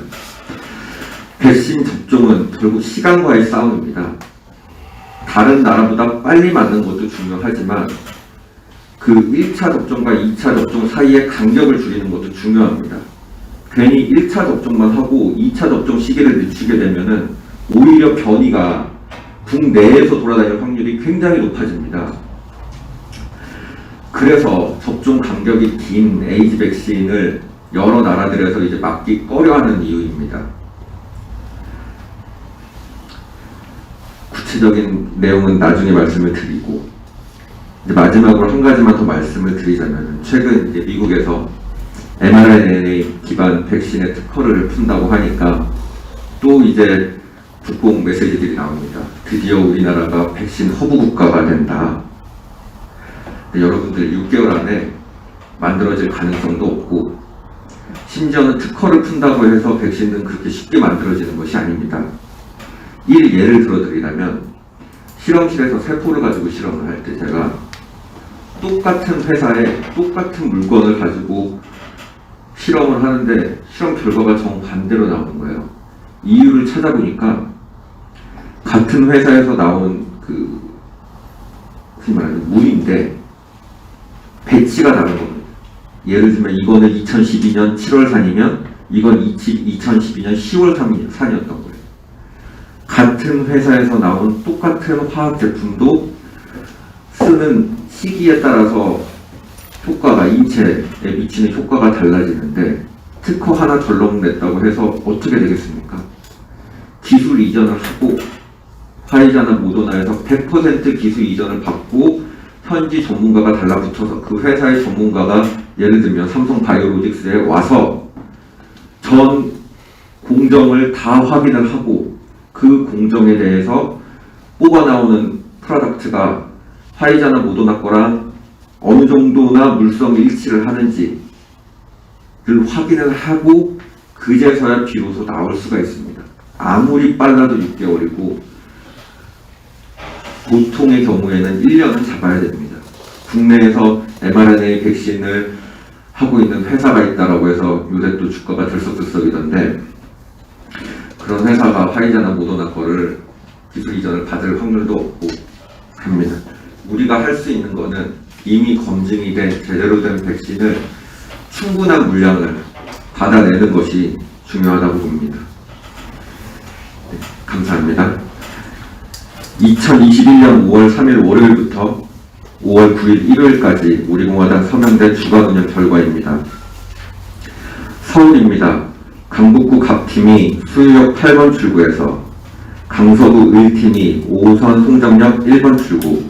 백신 접종은 결국 시간과의 싸움입니다. 다른 나라보다 빨리 맞는 것도 중요하지만 그 1차 접종과 2차 접종 사이의 간격을 줄이는 것도 중요합니다. 괜히 1차 접종만 하고 2차 접종 시기를 늦추게 되면은 오히려 변이가 국내에서 돌아다닐 확률이 굉장히 높아집니다. 그래서 접종 간격이 긴 에이즈 백신을 여러 나라들에서 이제 맞기 꺼려하는 이유입니다. 구체적인 내용은 나중에 말씀을 드리고, 이제 마지막으로 한 가지만 더 말씀을 드리자면, 최근 이제 미국에서 mRNA 기반 백신의 특허를 푼다고 하니까 또 이제 국공 메시지들이 나옵니다. 드디어 우리나라가 백신 허브 국가가 된다. 여러분들 6개월 안에 만들어질 가능성도 없고, 심지어는 특허를 푼다고 해서 백신은 그렇게 쉽게 만들어지는 것이 아닙니다. 예를 들어드리자면, 실험실에서 세포를 가지고 실험을 할 때 제가 똑같은 회사에 똑같은 물건을 가지고 실험을 하는데 실험 결과가 정반대로 나오는 거예요. 이유를 찾아보니까 같은 회사에서 나온 흔히 말하는 물인데 배치가 다른 겁니다. 예를 들면 이거는 2012년 7월 산이면 이건 2012년 10월 산이었던 거예요. 같은 회사에서 나온 똑같은 화학 제품도 쓰는 시기에 따라서 효과가, 인체에 미치는 효과가 달라지는데 특허 하나 덜렁 냈다고 해서 어떻게 되겠습니까? 기술 이전을 하고 화이자나 모더나에서 100% 기술 이전을 받고 현지 전문가가 달라붙어서 그 회사의 전문가가 예를 들면 삼성 바이오로직스에 와서 전 공정을 다 확인을 하고 그 공정에 대해서 뽑아 나오는 프로덕트가 화이자나 모더나 거랑 어느 정도나 물성 일치를 하는지를 확인을 하고 그제서야 비로소 나올 수가 있습니다. 아무리 빨라도 6개월이고 보통의 경우에는 1년은 잡아야 됩니다. 국내에서 mRNA 백신을 하고 있는 회사가 있다라고 해서 요새 또 주가가 들썩들썩이던데, 그런 회사가 화이자나 모더나 거를 기술 이전을 받을 확률도 없고 합니다. 우리가 할 수 있는 거는 이미 검증이 된 제대로 된 백신을 충분한 물량을 받아내는 것이 중요하다고 봅니다. 네, 감사합니다. 2021년 5월 3일 월요일부터 5월 9일 일요일까지 우리공화당 서명대 주간 운영 결과입니다. 서울입니다. 강북구 갑팀이 수유역 8번 출구에서, 강서구 을팀이 5호선 송정역 1번 출구,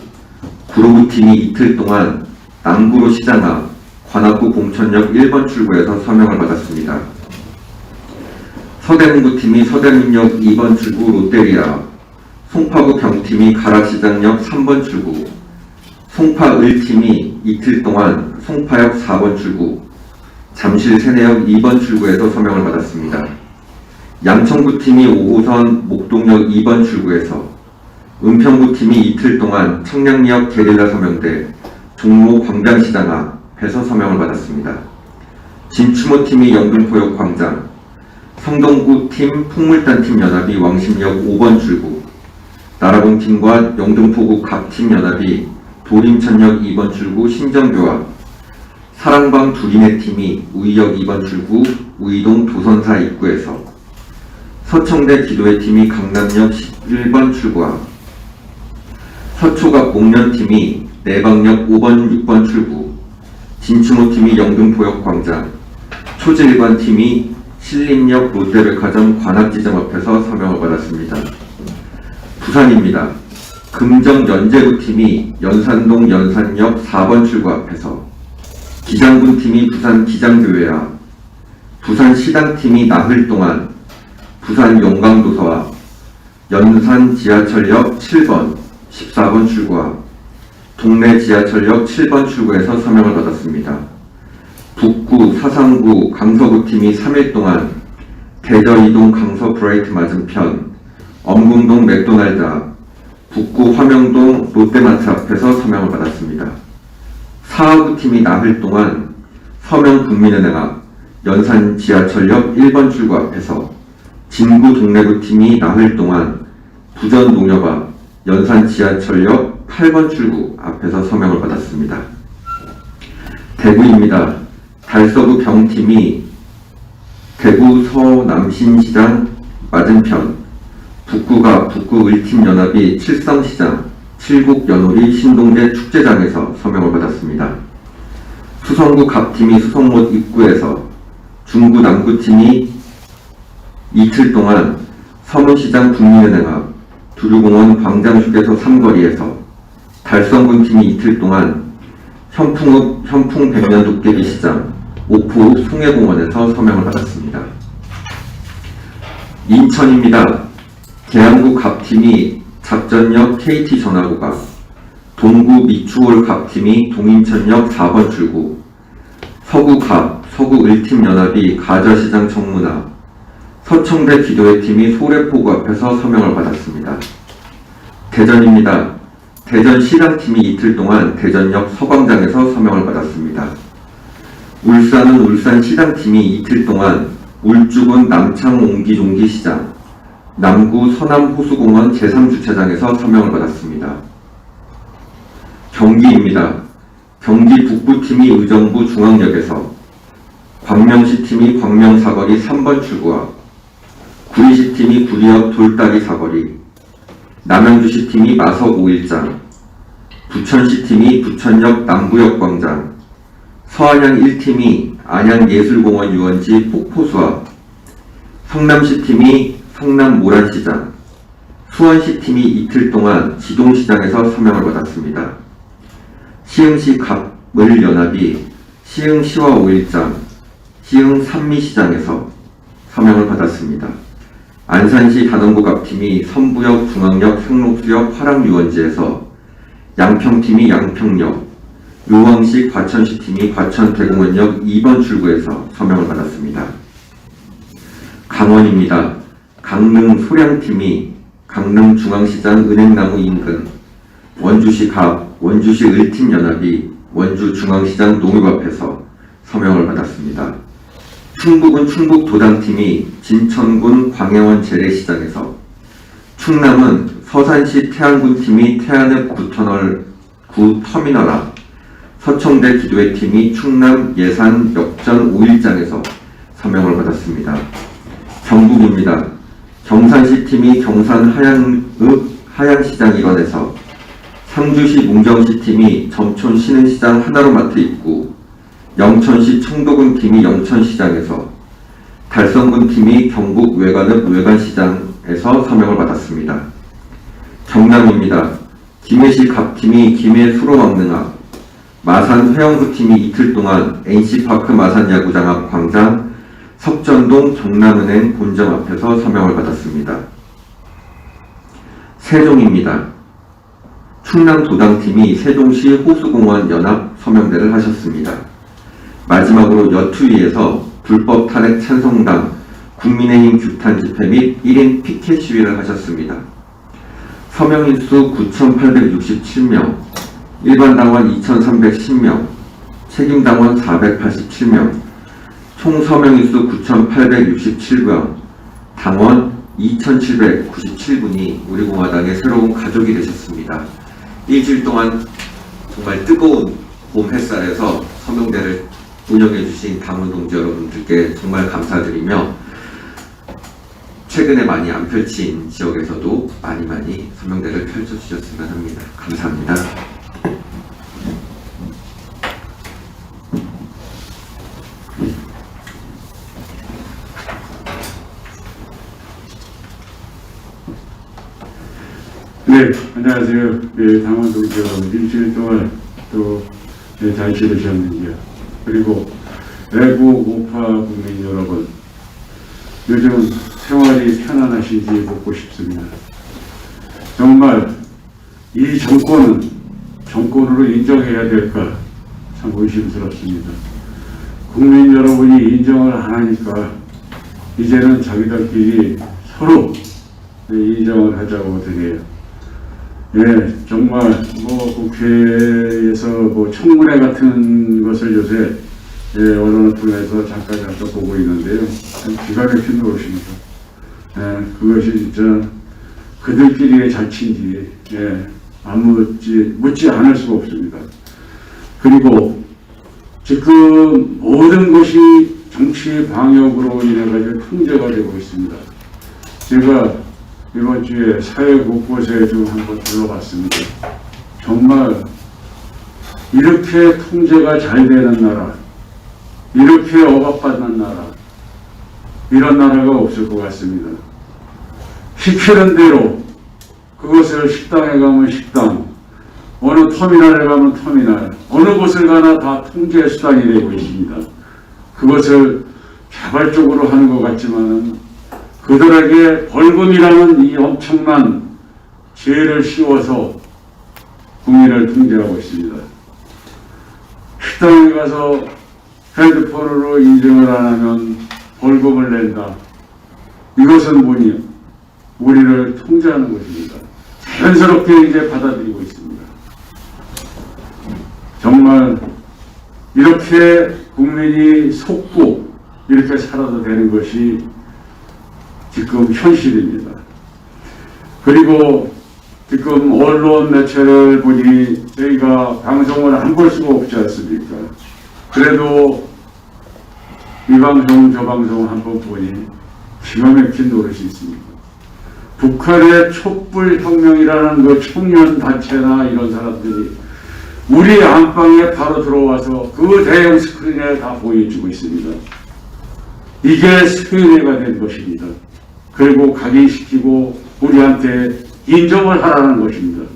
구로구팀이 이틀 동안 남구로 시장 앞 관악구 봉천역 1번 출구에서 서명을 받았습니다. 서대문구팀이 서대문역 2번 출구 롯데리아, 송파구 병팀이 가락시장역 3번 출구, 송파을팀이 이틀 동안 송파역 4번 출구, 잠실 세내역 2번 출구에서 서명을 받았습니다. 양천구팀이 5호선 목동역 2번 출구에서, 은평구팀이 이틀 동안 청량리역 게릴라 서명대 종로 광장시장 앞에서 서명을 받았습니다. 진추모팀이 영등포역 광장, 성동구팀 풍물단팀 연합이 왕십역 5번 출구, 나라공팀과 영등포구 갑팀 연합이 도림천역 2번 출구 신정교합, 사랑방 두리네팀이 우이역 2번 출구 우이동 도선사 입구에서, 서청대 기도회팀이 강남역 11번 출구 앞, 서초갑 목련팀이 내방역 5번 6번 출구, 진추모팀이 영등포역 광장, 초지일관팀이 신림역 롯데백화점 관악지점 앞에서 서명을 받았습니다. 부산입니다. 금정 연제구팀이 연산동 연산역 4번 출구 앞에서, 기장군팀이 부산 기장교회 앞, 부산시당팀이 나흘 동안 부산 용강도서 앞, 연산 지하철역 7번 14번 출구 앞, 동래 지하철역 7번 출구에서 서명을 받았습니다. 북구, 사상구, 강서구팀이 3일 동안 대저 이동 강서 브라이트 맞은편 엄궁동 맥도날드 앞, 북구 화명동 롯데마트 앞에서 서명을 받았습니다. 사하구팀이 나흘 동안 서명 국민은행 앞 연산 지하철역 1번 출구 앞에서, 진구 동래구팀이 나흘 동안 부전 농협 앞 연산 지하철역 8번 출구 앞에서 서명을 받았습니다. 대구입니다. 달서구 병팀이 대구 서남신시장 맞은편 북구가 북구을팀 연합이 칠성시장 칠곡연오리 신동대 축제장에서 서명을 받았습니다. 수성구 갑팀이 수성못 입구에서, 중구 남구팀이 이틀 동안 서문시장 국민은행 앞 두류공원 광장휴게소 삼거리에서, 달성군팀이 이틀 동안 현풍 백년 도깨비 시장 오프 송해공원에서 서명을 받았습니다. 인천입니다. 계양구 갑팀이 작전역 KT 전화구가, 동구 미추홀 갑팀이 동인천역 4번 출구, 서구 갑, 서구 을팀 연합이 가저시장 청문 앞, 서청대 기도회팀이 소래포구 앞에서 서명을 받았습니다. 대전입니다. 대전 시당팀이 이틀 동안 대전역 서광장에서 서명을 받았습니다. 울산은 울산 시당팀이 이틀 동안 울주군 남창 옹기종기시장, 남구 서남호수공원 제3주차장에서 서명을 받았습니다. 경기입니다. 경기 북부팀이 의정부 중앙역에서, 광명시팀이 광명사거리 3번 출구 앞, 구리시팀이 구리역 돌다리 사거리, 남양주시팀이 마석 5일장, 부천시팀이 부천역 남구역 광장, 서안양 1팀이 안양예술공원 유원지 폭포수 앞, 성남시팀이 성남 모란시장, 수원시팀이 이틀 동안 지동시장에서 서명을 받았습니다. 시흥시 갑을연합이 시흥시와 5일장, 시흥 산미시장에서 서명을 받았습니다. 안산시 단원구 갑팀이 선부역 중앙역 상록수역 화랑유원지에서, 양평팀이 양평역, 요왕시 과천시팀이 과천대공원역 2번 출구에서 서명을 받았습니다. 강원입니다. 강릉 소량팀이 강릉중앙시장 은행나무 인근, 원주시 갑, 원주시 을팀 연합이 원주중앙시장 농협 앞에서 서명을 받았습니다. 충북은 충북도당팀이 진천군 광해원 재래시장에서, 충남은 서산시 태안군팀이 태안읍 구터미널 앞, 서청대 기도회팀이 충남 예산 역전 5일장에서 서명을 받았습니다. 경북입니다. 경산시팀이 경산 하양시장 일원에서 상주시 문경시 팀이 점촌 신흥시장 하나로마트 입구, 영천시 청도군 팀이 영천시장에서, 달성군 팀이 경북 외관읍 외관시장에서 서명을 받았습니다. 경남입니다. 김해시 갑팀이 김해 수로왕릉 앞, 마산 회원구팀이 이틀 동안 NC파크 마산 야구장 앞 광장, 석전동 경남은행 본점 앞에서 서명을 받았습니다. 세종입니다. 충남 도당팀이 세종시 호수공원 연합 서명대를 하셨습니다. 마지막으로 여투위에서 불법 탄핵 찬성당 국민의힘 규탄 집회 및 1인 피켓 시위를 하셨습니다. 서명인수 9,867명, 일반 당원 2,310명, 책임 당원 487명, 총 서명인수 9,867명, 당원 2,797분이 우리 공화당의 새로운 가족이 되셨습니다. 일주일 동안 정말 뜨거운 봄 햇살에서 서명대를 운영해 주신 당원 동지 여러분들께 정말 감사드리며, 최근에 많이 안 펼친 지역에서도 많이 서명대를 펼쳐주셨으면 합니다. 감사합니다. 네, 안녕하세요. 네, 당원 동지 여러분, 일주일 동안 또 잘 지내셨는지요. 그리고 애국 우파 국민 여러분, 요즘 생활이 편안하신지 묻고 싶습니다. 정말 이 정권으로 인정해야 될까 참 의심스럽습니다. 국민 여러분이 인정을 안 하니까 이제는 자기들끼리 서로 인정을 하자고 드네요. 예, 정말 국회에서 청문회 같은 것을 요새 언론을 통해서 잠깐 보고 있는데요. 참 기가 막힌 노릇입니다. 예, 그것이 진짜 그들끼리의 잔치인지 묻지 않을 수가 없습니다. 그리고 지금 모든 것이 정치 방역으로 인해 가지고 통제가 되고 있습니다. 제가 이번 주에 사회 곳곳에 좀 한번 둘러봤습니다. 정말 이렇게 통제가 잘 되는 나라, 이렇게 억압받는 나라, 이런 나라가 없을 것 같습니다. 시키는 대로 그것을 식당에 가면 식당, 어느 터미널에 가면 터미널, 어느 곳을 가나 다 통제 수단이 되고 있습니다. 그것을 자발적으로 하는 것 같지만은 그들에게 벌금이라는 이 엄청난 죄를 씌워서 국민을 통제하고 있습니다. 식당에 가서 핸드폰으로 인증을 안 하면 벌금을 낸다. 이것은 뭐니? 우리를 통제하는 것입니다. 자연스럽게 이제 받아들이고 있습니다. 정말 이렇게 국민이 속고 이렇게 살아도 되는 것이 지금 현실입니다. 그리고 지금 언론 매체를 보니 저희가 방송을 안 볼 수가 없지 않습니까? 그래도 이 방송 저 방송 한번 보니 기가 막힌 노릇이 있습니다. 북한의 촛불혁명이라는 그 청년 단체나 이런 사람들이 우리 안방에 바로 들어와서 그 대형 스크린에 다 보여주고 있습니다. 이게 세뇌가 된 것입니다. 그리고 각인시키고 우리한테 인정을 하라는 것입니다.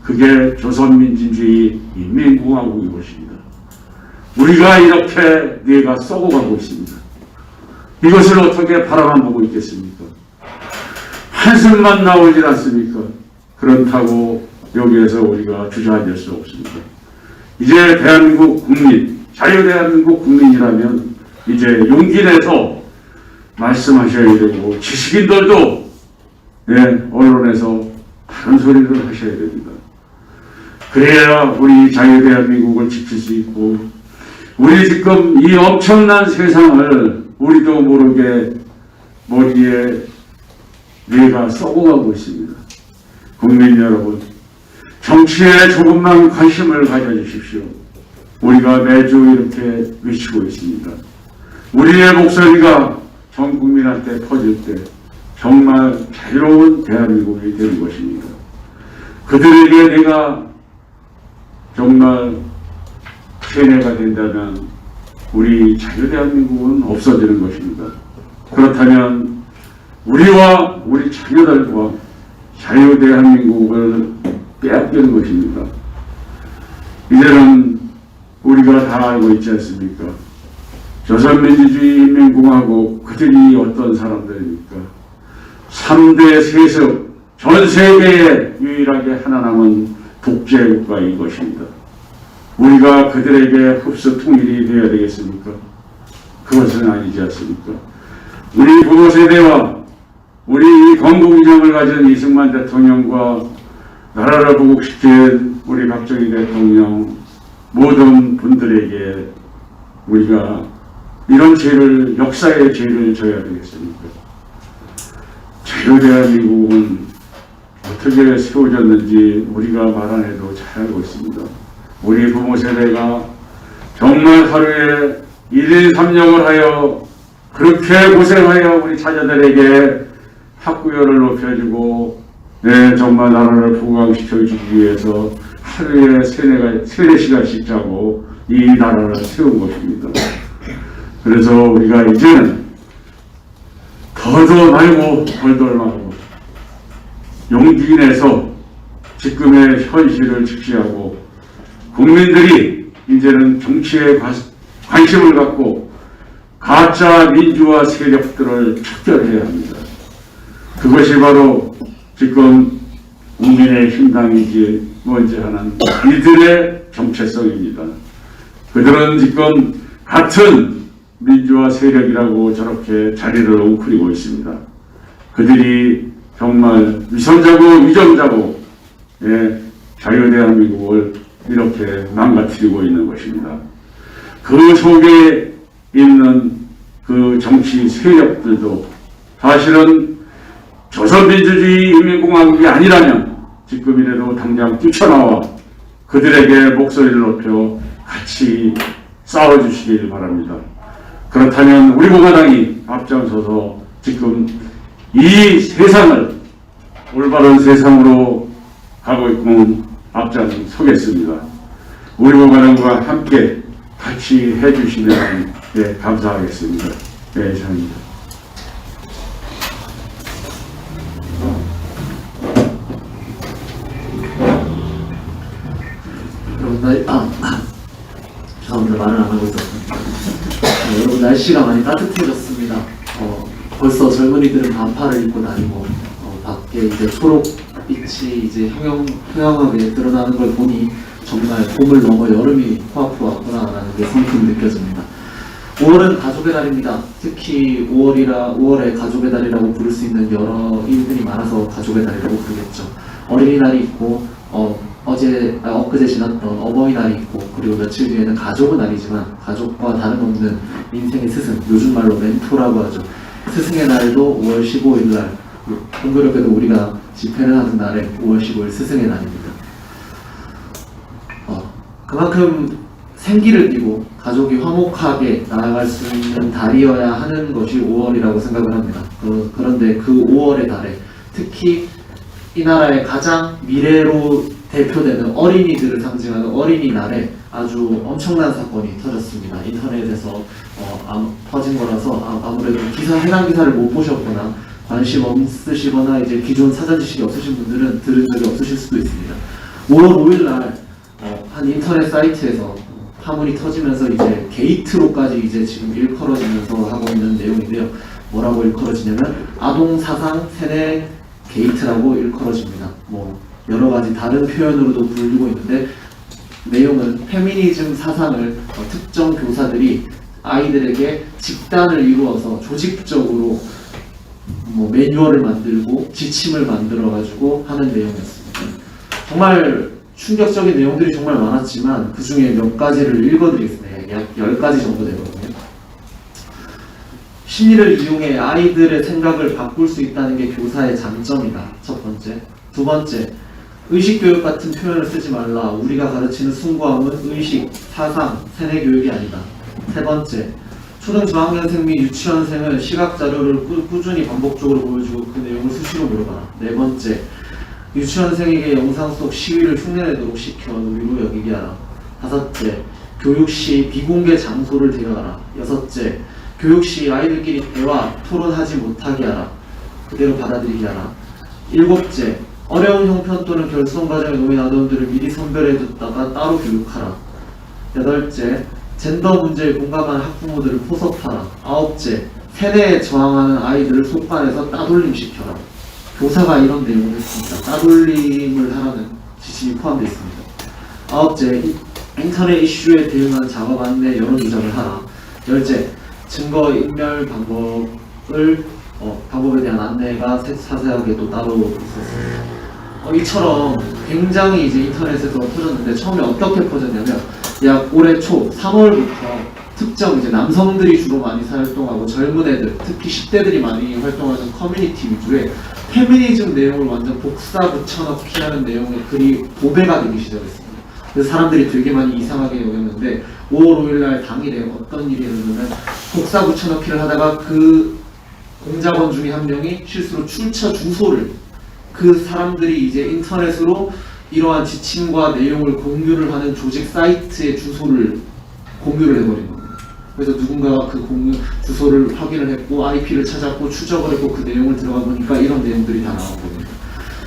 그게 조선민주주의 인민공화국인 것입니다. 우리가 이렇게 뇌가 썩어가고 있습니다. 이것을 어떻게 바라만 보고 있겠습니까? 한숨만 나오질 않습니까? 그렇다고 여기에서 우리가 주저앉을 수 없습니다. 이제 대한민국 국민, 자유대한민국 국민이라면 이제 용기 내서 말씀하셔야 되고 지식인들도 언론에서 다른 소리를 하셔야 됩니다. 그래야 우리 자유대한민국을 지킬 수 있고 우리 지금 이 엄청난 세상을 우리도 모르게 머리에 뇌가 썩어가고 있습니다. 국민 여러분, 정치에 조금만 관심을 가져주십시오. 우리가 매주 이렇게 외치고 있습니다. 우리의 목소리가 전 국민한테 퍼질 때 정말 자유로운 대한민국이 되는 것입니다. 그들에게 내가 정말 세뇌가 된다면 우리 자유대한민국은 없어지는 것입니다. 그렇다면 우리와 우리 자녀들과 자유대한민국을 빼앗기는 것입니다. 이제는 우리가 다 알고 있지 않습니까? 조선민주주의 인민공화국 그들이 어떤 사람들입니까? 3대 세습, 전 세계에 유일하게 하나 남은 독재국가인 것입니다. 우리가 그들에게 흡수 통일이 되어야 되겠습니까? 그것은 아니지 않습니까? 우리 부모 세대와 우리 건국이념을 가진 이승만 대통령과 나라를 보국시킨 우리 박정희 대통령 모든 분들에게 우리가 이런 죄를, 역사의 죄를 져야 되겠습니까? 자유대한민국은 어떻게 세워졌는지 우리가 말 안 해도 잘 알고 있습니다. 우리 부모 세대가 정말 하루에 1일 3역을 하여 그렇게 고생하여 우리 자녀들에게 학구열을 높여주고 정말 나라를 부강시켜주기 위해서 하루에 3-4시간씩 자고 이 나라를 세운 것입니다. 그래서 우리가 이제는 더도 말고 덜덜 말고 용기 내서 지금의 현실을 직시하고 국민들이 이제는 정치에 관심을 갖고 가짜 민주화 세력들을 척결해야 합니다. 그것이 바로 지금 국민의힘당이지 뭔지 하는 이들의 정체성입니다. 그들은 지금 같은 민주화 세력이라고 저렇게 자리를 웅크리고 있습니다. 그들이 정말 위선자고 위정자고 자유대한민국을 이렇게 망가뜨리고 있는 것입니다. 그 속에 있는 그 정치 세력들도 사실은 조선민주주의 인민공화국이 아니라면 지금이라도 당장 뛰쳐나와 그들에게 목소리를 높여 같이 싸워주시길 바랍니다. 그렇다면 우리 공화당이 앞장서서 지금 이 세상을 올바른 세상으로 가고 있고 앞장서겠습니다. 우리 공화당과 함께 같이 해주시면 감사하겠습니다. 이상입니다. 죄송합니다. 말을 안 하고 있었습니다. 여러분 날씨가 많이 따뜻해졌습니다. 벌써 젊은이들은 반팔을 입고 다니고 밖에 이제 초록빛이 이제 형형하게 드러나는 걸 보니 정말 봄을 넘어 여름이 코앞으로 왔구나라는 게 성큼 느껴집니다. 5월은 가족의 달입니다. 특히 5월에 가족의 달이라고 부를 수 있는 여러 일들이 많아서 가족의 달이라고 부르겠죠. 어린이날이 있고 엊그제 지났던 어버이날이 있고 그리고 며칠 뒤에는 가족은 아니지만 가족과 다름없는 인생의 스승, 요즘 말로 멘토라고 하죠. 스승의 날도 5월 15일 날, 공교롭게도 우리가 집회를 하는 날에 5월 15일 스승의 날입니다. 그만큼 생기를 띠고 가족이 화목하게 나아갈 수 있는 달이어야 하는 것이 5월이라고 생각을 합니다. 그런데 그 5월의 달에 특히 이 나라의 가장 미래로 대표되는 어린이들을 상징하는 어린이날에 아주 엄청난 사건이 터졌습니다. 인터넷에서 터진 거라서 아무래도 해당 기사를 못 보셨거나 관심 없으시거나 이제 기존 사전 지식이 없으신 분들은 들은 적이 없으실 수도 있습니다. 5월 5일 날 한 인터넷 사이트에서 파문이 터지면서 이제 게이트로까지 이제 지금 일컬어지면서 하고 있는 내용인데요. 뭐라고 일컬어지냐면 아동 사상 세뇌 게이트라고 일컬어집니다. 여러 가지 다른 표현으로도 불리고 있는데 내용은 페미니즘 사상을 특정 교사들이 아이들에게 집단을 이루어서 조직적으로 매뉴얼을 만들고 지침을 만들어 가지고 하는 내용이었습니다. 정말 충격적인 내용들이 정말 많았지만 그 중에 몇 가지를 읽어드리겠습니다. 약 10가지 정도 되거든요. 심리를 이용해 아이들의 생각을 바꿀 수 있다는 게 교사의 장점이다. 첫 번째. 두 번째, 의식교육 같은 표현을 쓰지 말라. 우리가 가르치는 숭고함은 의식, 사상, 세뇌 교육이 아니다. 세 번째, 초등 저학년생 및 유치원생은 시각 자료를 꾸준히 반복적으로 보여주고 그 내용을 수시로 물어봐라. 네 번째, 유치원생에게 영상 속 시위를 흉내내도록 시켜 놀이로 여기게 하라. 5째, 교육 시 비공개 장소를 데려가라. 6째, 교육 시 아이들끼리 대화, 토론하지 못하게 하라. 그대로 받아들이게 하라. 7째, 어려운 형편 또는 결손 과정에 놓인 아동들을 미리 선별해뒀다가 따로 교육하라. 8째, 젠더 문제에 공감하는 학부모들을 포섭하라. 9째, 세대에 저항하는 아이들을 속반해서 따돌림시켜라. 교사가 이런 내용을 했습니다. 따돌림을 하라는 지침이 포함되어 있습니다. 9째, 인터넷 이슈에 대응하는 작업 안내 여러 조작을 하라. 10째, 증거 인멸 방법에 대한 안내가 자세하게 또 따로 있었습니다. 이처럼 굉장히 이제 인터넷에서 퍼졌는데 처음에 어떻게 퍼졌냐면 약 올해 초 3월부터 특정 이제 남성들이 주로 많이 활동하고 젊은 애들, 특히 10대들이 많이 활동하는 커뮤니티 위주의 페미니즘 내용을 완전 복사 붙여넣기 하는 내용의 글이 보배가 되기 시작했습니다. 그래서 사람들이 되게 많이 이상하게 여겼는데 5월 5일날 당일에 어떤 일이 일어나면 복사 붙여넣기를 하다가 그 공작원 중에 한 명이 실수로 출처 주소를 그 사람들이 이제 인터넷으로 이러한 지침과 내용을 공유를 하는 조직 사이트의 주소를 공유를 해버린 겁니다. 그래서 누군가가 그 공유 주소를 확인을 했고 IP를 찾았고 추적을 했고 그 내용을 들어가 보니까 이런 내용들이 다 나온 겁니다.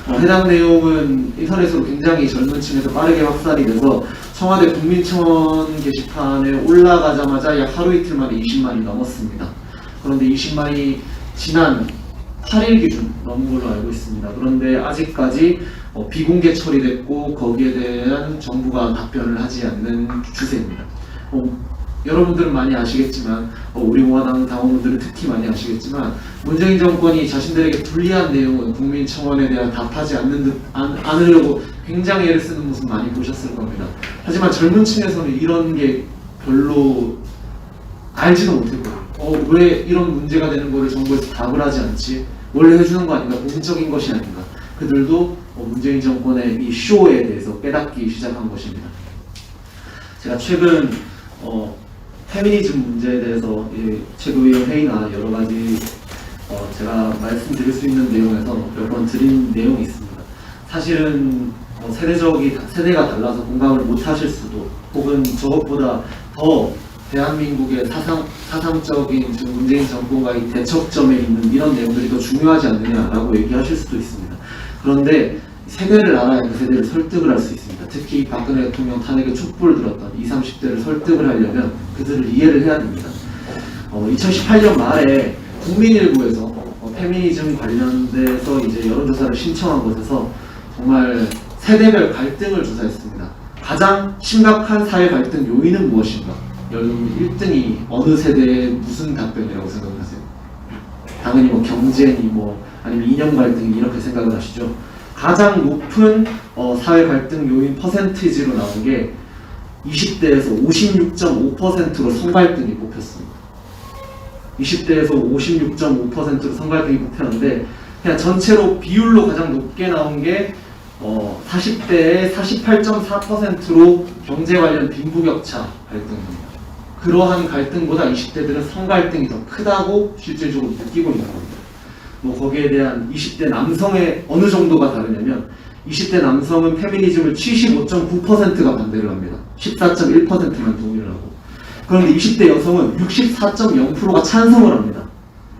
해당 내용은 인터넷으로 굉장히 젊은 층에서 빠르게 확산이 돼서 청와대 국민청원 게시판에 올라가자마자 약 하루 이틀 만에 20만이 넘었습니다. 그런데 20만이 지난 8일 기준 넘은 걸로 알고 있습니다. 그런데 아직까지 비공개 처리됐고 거기에 대한 정부가 답변을 하지 않는 추세입니다. 여러분들은 많이 아시겠지만 우리 공화당 당원분들은 특히 많이 아시겠지만 문재인 정권이 자신들에게 불리한 내용은 국민청원에 대한 답하지 않으려고 굉장히 애를 쓰는 모습 많이 보셨을 겁니다. 하지만 젊은 층에서는 이런 게 별로 알지도 못했고요. 왜 이런 문제가 되는 거를 정부에서 답을 하지 않지? 원래 해주는 거 아닌가? 공적인 것이 아닌가? 그들도 문재인 정권의 이 쇼에 대해서 깨닫기 시작한 것입니다. 제가 최근 페미니즘 문제에 대해서 최고위원 회의나 여러 가지 제가 말씀드릴 수 있는 내용에서 몇 번 드린 내용이 있습니다. 사실은 세대가 달라서 공감을 못 하실 수도 혹은 저것보다 더 대한민국의 사상적인 지금 문재인 정권과의 대척점에 있는 이런 내용들이 더 중요하지 않느냐라고 얘기하실 수도 있습니다. 그런데 세대를 알아야 그 세대를 설득을 할 수 있습니다. 특히 박근혜 대통령 탄핵에 촛불을 들었던 20, 30대를 설득을 하려면 그들을 이해를 해야 됩니다. 2018년 말에 국민일보에서 페미니즘 관련돼서 이제 여론조사를 신청한 곳에서 정말 세대별 갈등을 조사했습니다. 가장 심각한 사회 갈등 요인은 무엇인가? 여러분 1등이 어느 세대의 무슨 답변이라고 생각하세요? 당연히 뭐 경제니 아니면 이념 갈등이 이렇게 생각을 하시죠. 가장 높은 사회 갈등 요인 퍼센티지로 나온 게 20대에서 56.5%로 성갈등이 뽑혔습니다. 20대에서 56.5%로 성갈등이 뽑혔는데 그냥 전체로 비율로 가장 높게 나온 게 40대의 48.4%로 경제 관련 빈부격차 갈등입니다. 그러한 갈등보다 20대들은 성갈등이 더 크다고 실질적으로 느끼고 있는 겁니다. 거기에 대한 20대 남성의 어느 정도가 다르냐면 20대 남성은 페미니즘을 75.9%가 반대를 합니다. 14.1%만 동의를 하고 그런데 20대 여성은 64.0%가 찬성을 합니다.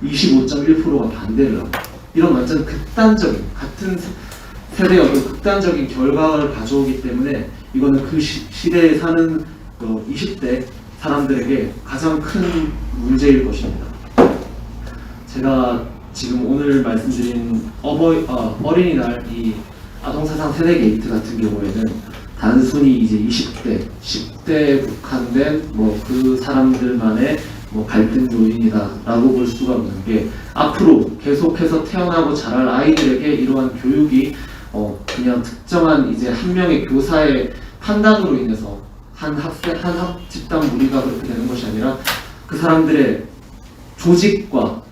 25.1%가 반대를 하고 이런 완전 극단적인 같은 세대의 어떤 극단적인 결과를 가져오기 때문에 이거는 그 시대에 사는 20대 사람들에게 가장 큰 문제일 것입니다. 제가 지금 오늘 말씀드린 어린이날 이 아동사상 세대 게이트 같은 경우에는 단순히 이제 20대, 10대에 국한된 그 사람들만의 갈등 요인이다라고 볼 수가 없는 게 앞으로 계속해서 태어나고 자랄 아이들에게 이러한 교육이 그냥 특정한 이제 한 명의 교사의 판단으로 인해서 한 집단 무리가 그렇게 되는 것이 아니라 그 사람들의 조직과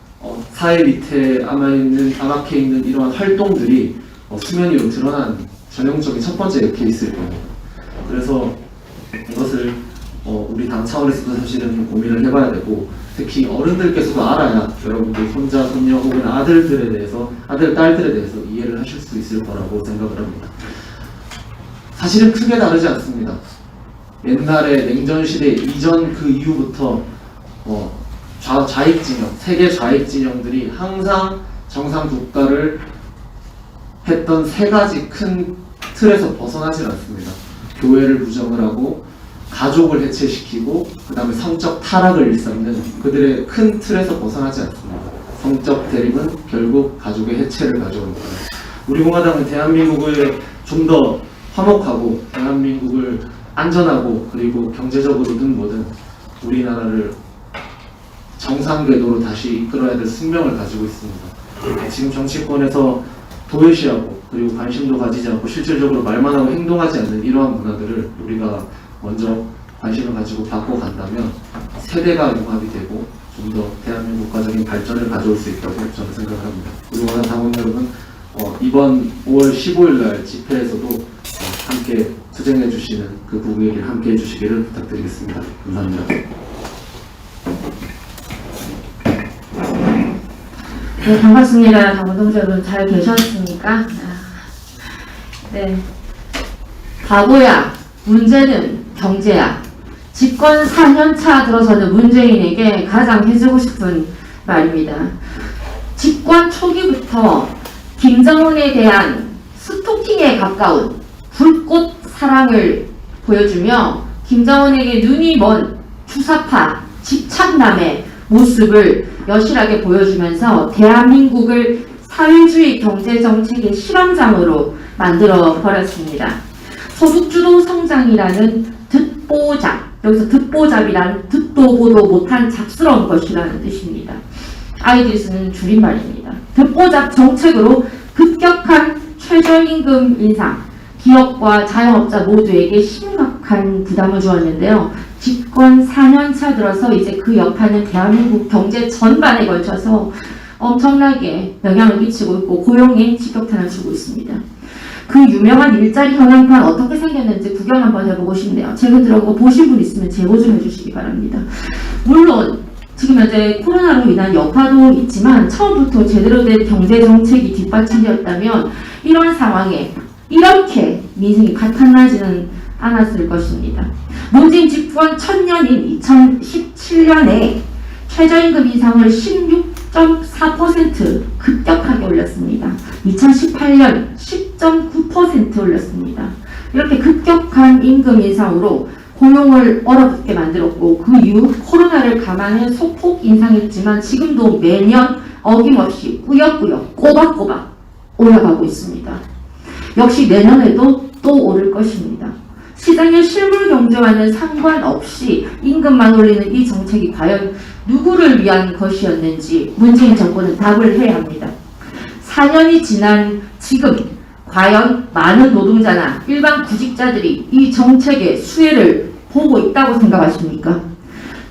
사회 밑에 암약해 있는 이러한 활동들이 수면 위로 드러난 전형적인 첫 번째 케이스일 겁니다. 그래서 이것을 우리 당 차원에서도 사실은 좀 고민을 해봐야 되고, 특히 어른들께서도 알아야 여러분들 손자, 손녀 혹은 아들들에 대해서, 아들, 딸들에 대해서 이해를 하실 수 있을 거라고 생각을 합니다. 사실은 크게 다르지 않습니다. 옛날에 냉전시대 이전 그 이후부터 좌익진영, 세계 좌익진영들이 항상 정상 국가를 했던 세 가지 큰 틀에서 벗어나질 않습니다. 교회를 부정을 하고, 가족을 해체시키고, 그 다음에 성적 타락을 일삼는 그들의 큰 틀에서 벗어나지 않습니다. 성적 대립은 결국 가족의 해체를 가져옵니다. 우리 공화당은 대한민국을 좀 더 화목하고, 대한민국을 안전하고, 그리고 경제적으로든 뭐든 우리나라를 정상 궤도로 다시 이끌어야 될 숙명을 가지고 있습니다. 지금 정치권에서 도외시하고, 그리고 관심도 가지지 않고 실질적으로 말만 하고 행동하지 않는 이러한 문화들을 우리가 먼저 관심을 가지고 바꿔간다면 세대가 융합이 되고 좀 더 대한민국 국가적인 발전을 가져올 수 있다고 저는 생각을 합니다. 우리 원한 당원 여러분, 이번 5월 15일 날 집회에서도 함께 투쟁해 주시는 그 부부에게 함께 해주시기를 부탁드리겠습니다. 감사합니다. 네, 반갑습니다. 당원동지 여러분 잘 계셨습니까? 네. 바보야, 문제는 경제야. 집권 4년차 들어서는 문재인에게 가장 해주고 싶은 말입니다. 집권 초기부터 김정은에 대한 스토킹에 가까운 불꽃 사랑을 보여주며 김정은에게 눈이 먼 주사파 집착남의 모습을 여실하게 보여주면서 대한민국을 사회주의 경제정책의 실험장으로 만들어 버렸습니다. 소득주도 성장이라는 듣보잡, 여기서 듣보잡이란 듣도 보도 못한 잡스러운 것이라는 뜻입니다. 아이들이 쓰는 줄임말입니다. 듣보잡 정책으로 급격한 최저임금 인상, 기업과 자영업자 모두에게 심각한 부담을 주었는데요. 집권 4년차 들어서 이제 그 여파는 대한민국 경제 전반에 걸쳐서 엄청나게 영향을 끼치고 있고 고용에 직격탄을 주고 있습니다. 그 유명한 일자리 현황판 어떻게 생겼는지 구경 한번 해보고 싶네요. 최근 들어온 거 보신 분 있으면 제보 좀 해주시기 바랍니다. 물론 지금 현재 코로나로 인한 여파도 있지만 처음부터 제대로 된 경제정책이 뒷받침되었다면 이런 상황에 이렇게 민생이 파탄나지는 않았을 것입니다. 문재인 집권 1000년인 2017년에 최저임금 인상을 16.4% 급격하게 올렸습니다. 2018년 10.9% 올렸습니다. 이렇게 급격한 임금 인상으로 고용을 얼어붙게 만들었고 그 이후 코로나를 감안해 소폭 인상했지만 지금도 매년 어김없이 꾸역꾸역 꼬박꼬박 올라가고 있습니다. 역시 내년에도 또 오를 것입니다. 시장의 실물 경제와는 상관없이 임금만 올리는 이 정책이 과연 누구를 위한 것이었는지 문재인 정권은 답을 해야 합니다. 4년이 지난 지금 과연 많은 노동자나 일반 구직자들이 이 정책의 수혜를 보고 있다고 생각하십니까?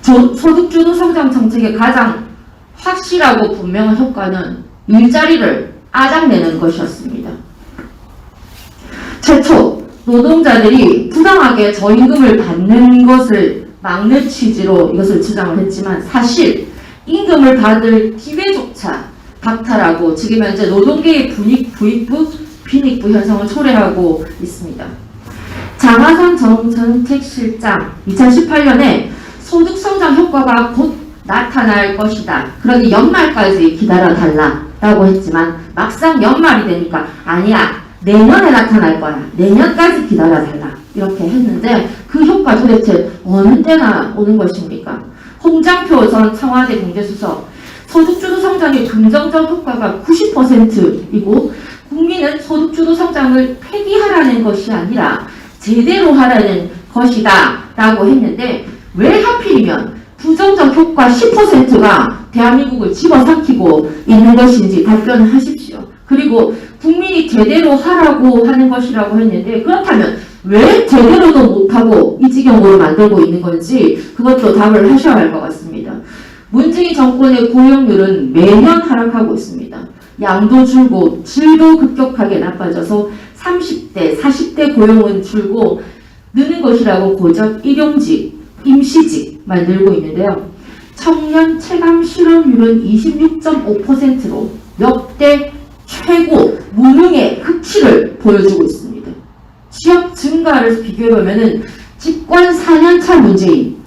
소득주도 성장 정책의 가장 확실하고 분명한 효과는 일자리를 아작내는 것이었습니다. 최초 노동자들이 부당하게 저임금을 받는 것을 막는 취지로 이것을 주장을 했지만 사실 임금을 받을 기회조차 박탈하고 지금 현재 노동계의 부익부, 빈익부 현상을 초래하고 있습니다. 장하선 정책실장 2018년에 소득성장 효과가 곧 나타날 것이다. 그러니 연말까지 기다려달라라고 했지만 막상 연말이 되니까 아니야. 내년에 나타날 거야. 내년까지 기다려달라. 이렇게 했는데 그 효과 도대체 어느 때나 오는 것입니까? 홍장표 전 청와대 경제수석 소득주도 성장의 긍정적 효과가 90%이고 국민은 소득주도 성장을 폐기하라는 것이 아니라 제대로 하라는 것이다 라고 했는데 왜 하필이면 부정적 효과 10%가 대한민국을 집어삼키고 있는 것인지 답변을 하십시오. 그리고 국민이 제대로 하라고 하는 것이라고 했는데 그렇다면 왜 제대로도 못하고 이 지경으로 만들고 있는 건지 그것도 답을 하셔야 할 것 같습니다. 문재인 정권의 고용률은 매년 하락하고 있습니다. 양도 줄고 질도 급격하게 나빠져서 30대, 40대 고용은 줄고 느는 것이라고 고작 일용직, 임시직 만들고 있는데요. 청년 체감 실업률은 26.5%로 역대 최고 무능의 흑치를 보여주고 있습니다. 취업 증가를 비교해보면은 집권 4년차 문재인,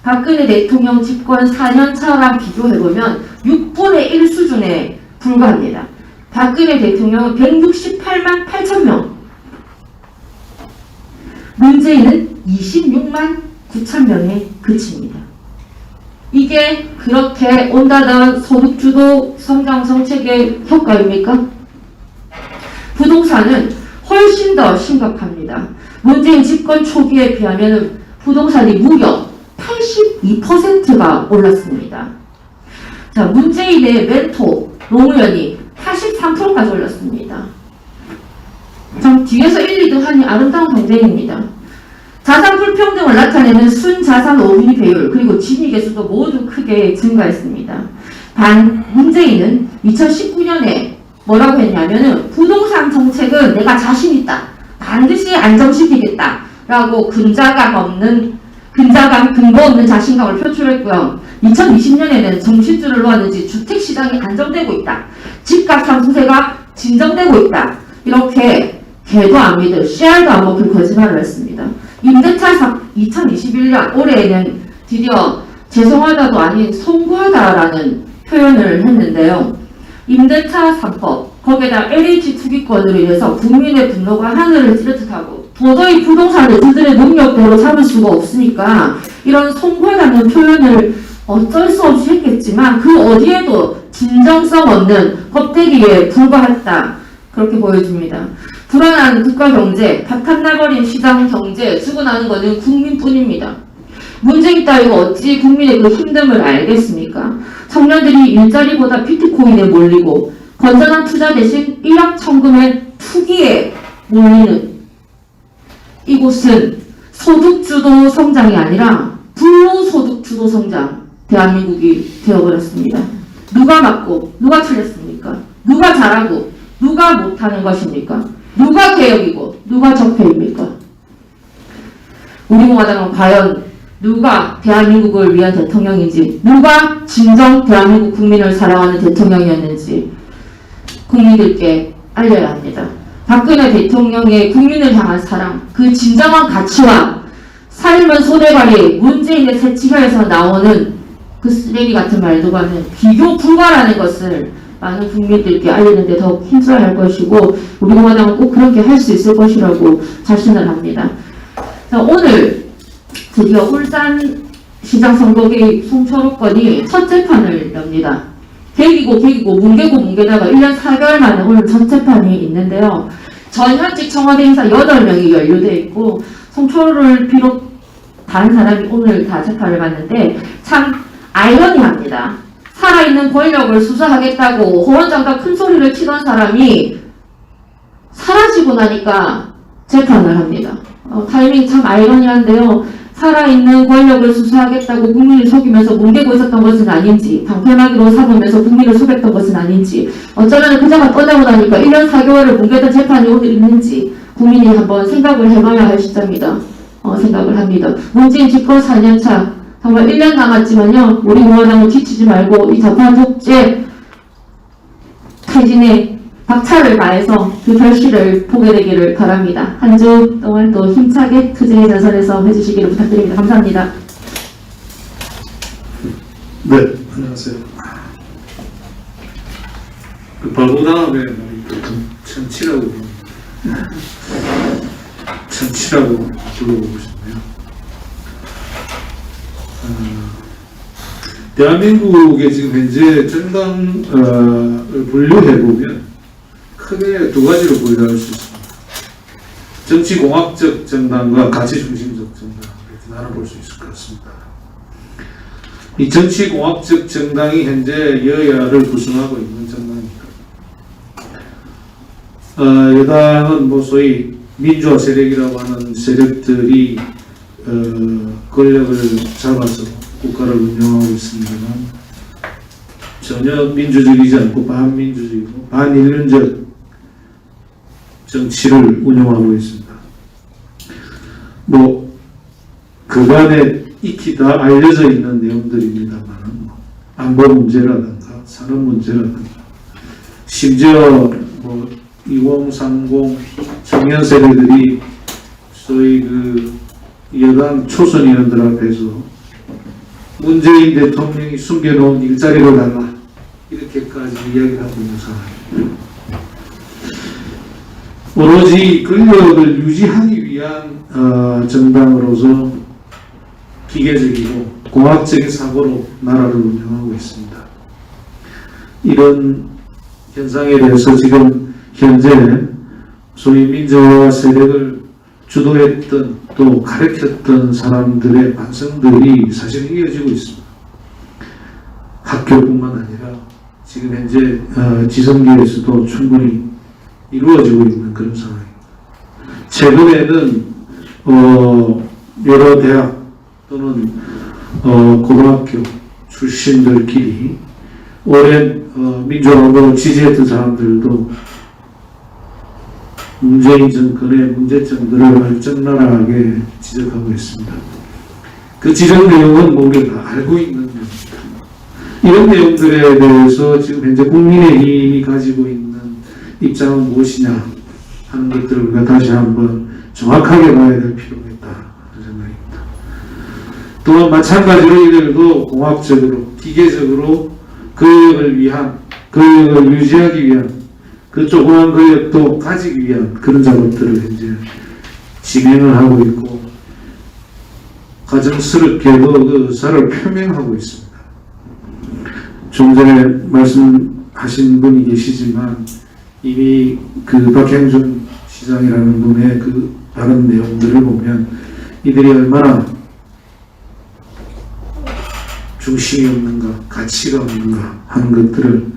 박근혜 대통령 집권 4년차랑 비교해보면 6분의 1 수준에 불과합니다. 박근혜 대통령은 168만 8천 명, 문재인은 26만 9천 명에 그칩니다. 이게 그렇게 온다던 소득주도 성장 정책의 효과입니까? 부동산은 훨씬 더 심각합니다. 문재인 집권 초기에 비하면 부동산이 무려 82%가 올랐습니다. 자, 문재인의 멘토 노무현이 83%까지 올랐습니다. 참 뒤에서 1, 2등 하니 아름다운 경쟁입니다. 자산 불평등을 나타내는 순자산 오분위 배율 그리고 진위 개수도 모두 크게 증가했습니다. 단 문재인은 2019년에 뭐라고 했냐면은 부동산 정책은 내가 자신 있다. 반드시 안정시키겠다. 라고 근거 없는 자신감을 표출했고요. 2020년에는 정신줄을 놓았는지 주택시장이 안정되고 있다. 집값 상승세가 진정되고 있다. 이렇게 개도 안 믿을 씨알도 안 먹힐 거짓말을 했습니다. 임대차 2021년 올해에는 드디어 죄송하다도 아닌 송구하다라는 표현을 했는데요. 임대차 3법 거기에다 LH 투기권으로 인해서 국민의 분노가 하늘을 찌를 듯하고 도저히 부동산을 그들의 능력대로 삼을 수가 없으니까 이런 송구하다는 표현을 어쩔 수 없이 했겠지만 그 어디에도 진정성 없는 껍데기에 불과했다. 그렇게 보여집니다. 불안한 국가 경제, 바탕나버린 시장 경제 주고 나는 것은 국민뿐입니다. 문재인 따위가 어찌 국민의 그 힘듦을 알겠습니까? 청년들이 일자리보다 비트코인에 몰리고 건전한 투자 대신 일확천금의 투기에 몰리는 이곳은 소득주도 성장이 아니라 불로소득주도 성장 대한민국이 되어버렸습니다. 누가 맞고 누가 틀렸습니까? 누가 잘하고 누가 못하는 것입니까? 누가 개혁이고 누가 적폐입니까? 우리 공화당은 과연 누가 대한민국을 위한 대통령인지 누가 진정 대한민국 국민을 사랑하는 대통령이었는지 국민들께 알려야 합니다. 박근혜 대통령의 국민을 향한 사랑, 그 진정한 가치와 삶은 소대가리 문재인의 새치혀에서 나오는 그 쓰레기 같은 말도와는 비교 불가라는 것을 많은 국민들께 알리는 데 더욱 힘써야 할 것이고 우리 공화당은 꼭 그렇게 할 수 있을 것이라고 자신을 합니다. 자, 오늘 드디어 울산시장 선거개입 송철호 건이 첫 재판을 엽니다. 개기고 뭉개다가 1년 4개월 만에 오늘 첫 재판이 있는데요. 전현직 청와대 인사 8명이 연루되어 있고 송철호를 비롯 다른 사람이 오늘 다 재판을 받는데 참 아이러니합니다. 살아있는 권력을 수사하겠다고 호언장담 큰 소리를 치던 사람이 사라지고 나니까 재판을 합니다. 타이밍 참 아이러니한데요. 살아있는 권력을 수사하겠다고 국민을 속이면서 뭉개고 있었던 것은 아닌지, 방패막이로 삼으면서 국민을 속였던 것은 아닌지, 어쩌면 그자가 떠나고 나니까 1년 4개월을 뭉개던 재판이 오늘 있는지 국민이 한번 생각을 해봐야 할 시점이다. 생각을 합니다. 문재인 집권 4년차 정말 1년 남았지만요. 우리 공화당을 지치지 말고 이 좌파 독재 퇴진에 박차를 가해서 그 결실을 보게 되기를 바랍니다. 한 주 동안 또 힘차게 투쟁의 전선에서 해주시기를 부탁드립니다. 감사합니다. 네, 안녕하세요. 그 바로 다음에 천치라고 불러보고 싶네요. 대한민국의 지금 현재 정당을 분류해보면 크게 두 가지로 분류할 수 있습니다. 정치공학적 정당과 가치중심적 정당 이렇게 나눠볼 수 있을 것 같습니다. 이 정치공학적 정당이 현재 여야를 구성하고 있는 정당입니다. 여당은 뭐 소위 민주화 세력이라고 하는 세력들이 권력을 잡아서 국가를 운영하고 있습니다만 전혀 민주적이지 않고 반민주적이고 반인륜적 정치를 운영하고 있습니다. 뭐 그간의 익히 다 알려져 있는 내용들입니다만 안보 문제라든가 산업 문제라든가 심지어 뭐 2030 청년 세대들이 소위 그 여당 초선의원들 앞에서 문재인 대통령이 숨겨놓은 일자리를 달라 이렇게까지 이야기를 하고 있는 상황입니다. 오로지 권력을 유지하기 위한 정당으로서 기계적이고 공학적인 사고로 나라를 운영하고 있습니다. 이런 현상에 대해서 지금 현재 소위 민주화 세력을 주도했던 또 가르쳤던 사람들의 반성들이 사실 이어지고 있습니다. 학교뿐만 아니라 지금 현재 지성계에서도 충분히 이루어지고 있는 그런 상황입니다. 최근에는 여러 대학 또는 고등학교 출신들끼리 오랜 민주화운동을 지지했던 사람들도 문재인 정권의 문제점들을 적나라하게 지적하고 있습니다. 그 지적 내용은 모두 다 알고 있는 내용입니다. 이런 내용들에 대해서 지금 현재 국민의힘이 가지고 있는 입장은 무엇이냐 하는 것들을 우리가 다시 한번 정확하게 봐야 될 필요가 있다 하는 생각입니다. 또한 마찬가지로 이들도 공학적으로 기계적으로 권력을 유지하기 위한 그 조그만 권력도 가지기 위한 그런 작업들을 현재 진행을 하고 있고 가정스럽게도 그 의사를 표명하고 있습니다. 좀 전에 말씀하신 분이 계시지만 이미 그 박형준 시장이라는 분의 그 다른 내용들을 보면 이들이 얼마나 중심이 없는가, 가치가 없는가 하는 것들을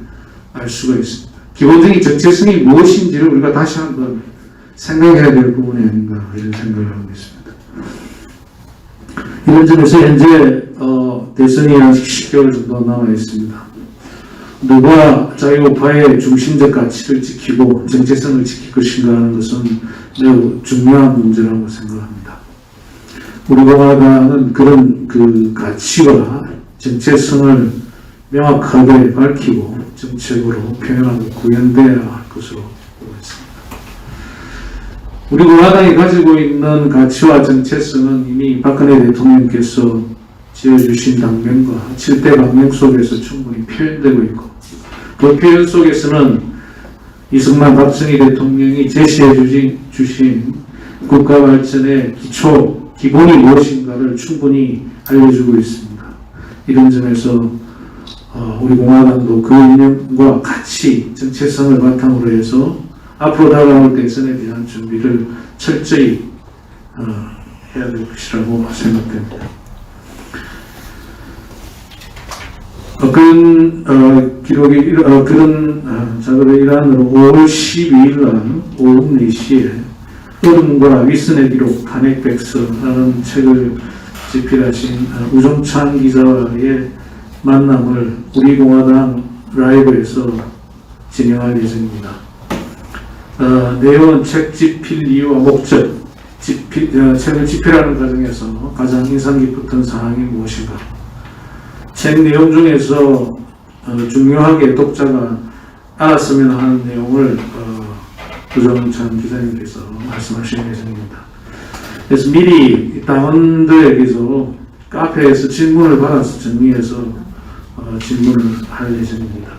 알 수가 있습니다. 기본적인 정체성이 무엇인지를 우리가 다시 한번 생각해야 될 부분이 아닌가 이런 생각을 하고 있습니다. 이런 점에서 현재 대선이 한 10개월 정도 남아 있습니다. 누가 자유우파의 중심적 가치를 지키고 정체성을 지킬 것인가 하는 것은 매우 중요한 문제라고 생각합니다. 우리 공화당은 그런 그 가치와 정체성을 명확하게 밝히고 정책으로 표현하고 구현되어야 할 것으로 보고 있습니다. 우리 공화당이 가지고 있는 가치와 정체성은 이미 박근혜 대통령께서 지어주신 당명과 7대 강령 속에서 충분히 표현되고 있고 그 표현 속에서는 이승만 박정희 대통령이 제시해 주신 국가 발전의 기본이 무엇인가를 충분히 알려주고 있습니다. 이런 점에서 우리 공화당도 그 이념과 가치, 정체성을 바탕으로 해서 앞으로 다가올 대선에 대한 준비를 철저히 해야 될 것이라고 생각됩니다. 그런 작업의 일환으로 5월 12일 날 오후 4시에 얼음과 위선의 기록 탄핵백서라는 책을 집필하신 우종찬 기자와의 만남을 우리 공화당 라이브에서 진행할 예정입니다. 내용은 책 집필 이유와 목적, 책을 집필하는 과정에서 가장 인상 깊었던 사항이 무엇인가, 책 내용 중에서 중요하게 독자가 알았으면 하는 내용을 우종찬 기자님께서 말씀하실 예정입니다. 그래서 미리 당원들에게서 카페에서 질문을 받아서 정리해서 질문을 할 예정입니다.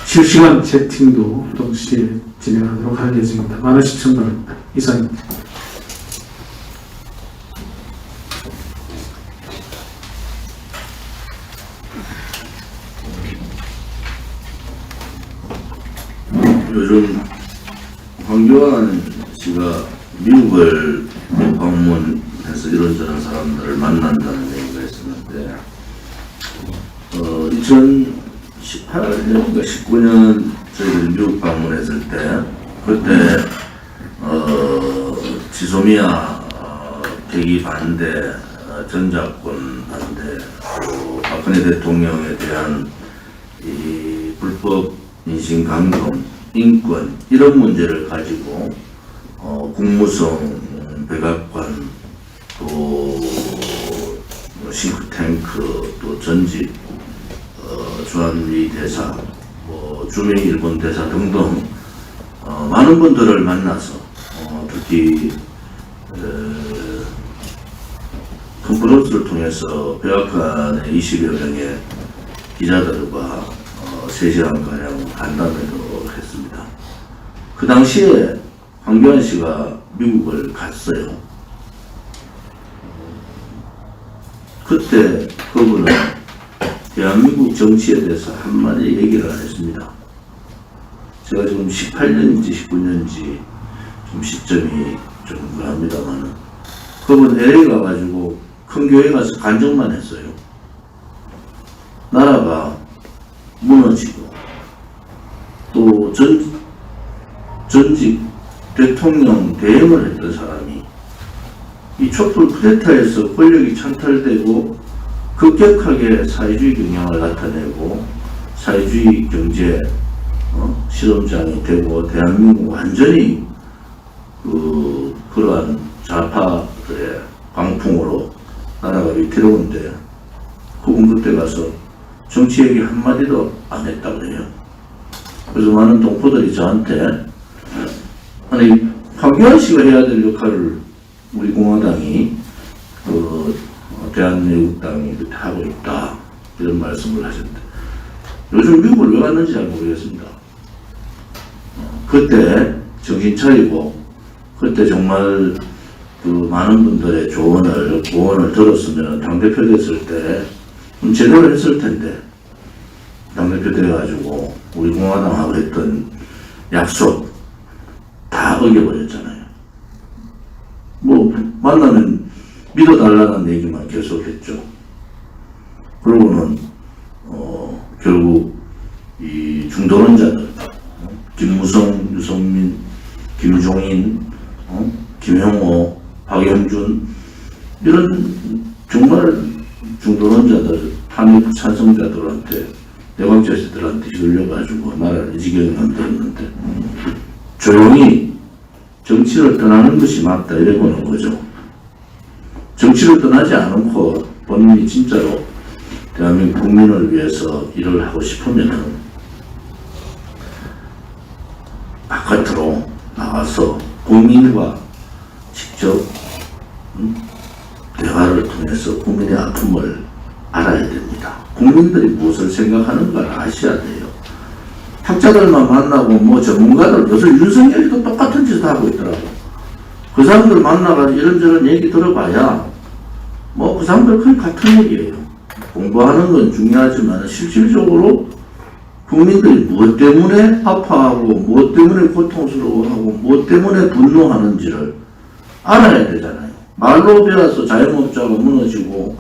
실시간 채팅도 동시에 진행하도록 할 예정입니다. 많은 시청 바랍니다. 이상입니다. 요즘 황교안 씨가 미국을 방문해서 이런저런 사람들을 만난다는 얘기가 있었는데 2018년인가 19년 저희들 미국 방문했을 때 그때 지소미아 계기 반대, 전작권 반대, 또 박근혜 대통령에 대한 이 불법 인신 감금, 인권 이런 문제를 가지고 국무성, 백악관 또 싱크탱크 또 전직 주한미 대사, 주미 일본 대사 등등 많은 분들을 만나서 특히 컨퍼런스를 통해서 백악관의 20여 명의 기자들과 3시간가량 간담회도 했습니다. 그 당시에 황교안 씨가 미국을 갔어요. 그때 그분은 대한민국 정치에 대해서 한마디 얘기를 안 했습니다. 제가 지금 18년인지 19년인지 좀 시점이 좀 그럽니다만은 그분 LA 가가지고 큰 교회 가서 간증만 했어요. 나라가 무너지고 또 전직 대통령 대행을 했던 사람이 이 촛불 쿠데타에서 권력이 찬탈되고 급격하게 사회주의 경향을 나타내고 사회주의 경제 실험장이 되고 대한민국 완전히 그러한 좌파들의 광풍으로 나라가 위태로운데 그분 그때 가서 정치 얘기 한마디도 안 했다 그래요. 그래서 많은 동포들이 저한테 아니 황교안 씨가 해야 될 역할을 우리 공화당이 대한민국당이 그렇게 하고 있다 이런 말씀을 하셨는데 요즘 미국을 왜 갔는지 잘 모르겠습니다. 그때 정신 차리고 그때 정말 그 많은 분들의 조언을 들었으면 당대표 됐을 때 제대로 했을 텐데 당대표 돼가지고 우리 공화당하고 했던 약속 다 어겨버렸잖아요. 뭐 만나면 믿어달라는 얘기만 계속했죠. 그러고는 결국 이 중도론자들 김무성, 유성민, 김종인, 김형호, 박영준 이런 정말 중도론자들 탄핵 찬성자들한테 내각자들한테 휘둘려가지고 나라를 이 지경에 만들었는데 조용히 정치를 떠나는 것이 맞다 이래 보는 거죠. 정치를 떠나지 않고 본인이 진짜로 대한민국 국민을 위해서 일을 하고 싶으면은 바깥으로 나가서 국민과 직접 대화를 통해서 국민의 아픔을 알아야 됩니다. 국민들이 무엇을 생각하는가를 아셔야 돼요. 학자들만 만나고 뭐 전문가들 요새 윤석열이도 똑같은 짓을 하고 있더라고. 그 사람들 만나가지고 이런저런 얘기 들어봐야 뭐 그 사람들 거의 같은 얘기예요. 공부하는 건 중요하지만 실질적으로 국민들이 무엇 때문에 아파하고 무엇 때문에 고통스러워하고 무엇 때문에 분노하는지를 알아야 되잖아요. 말로 배워서 자영업자가 무너지고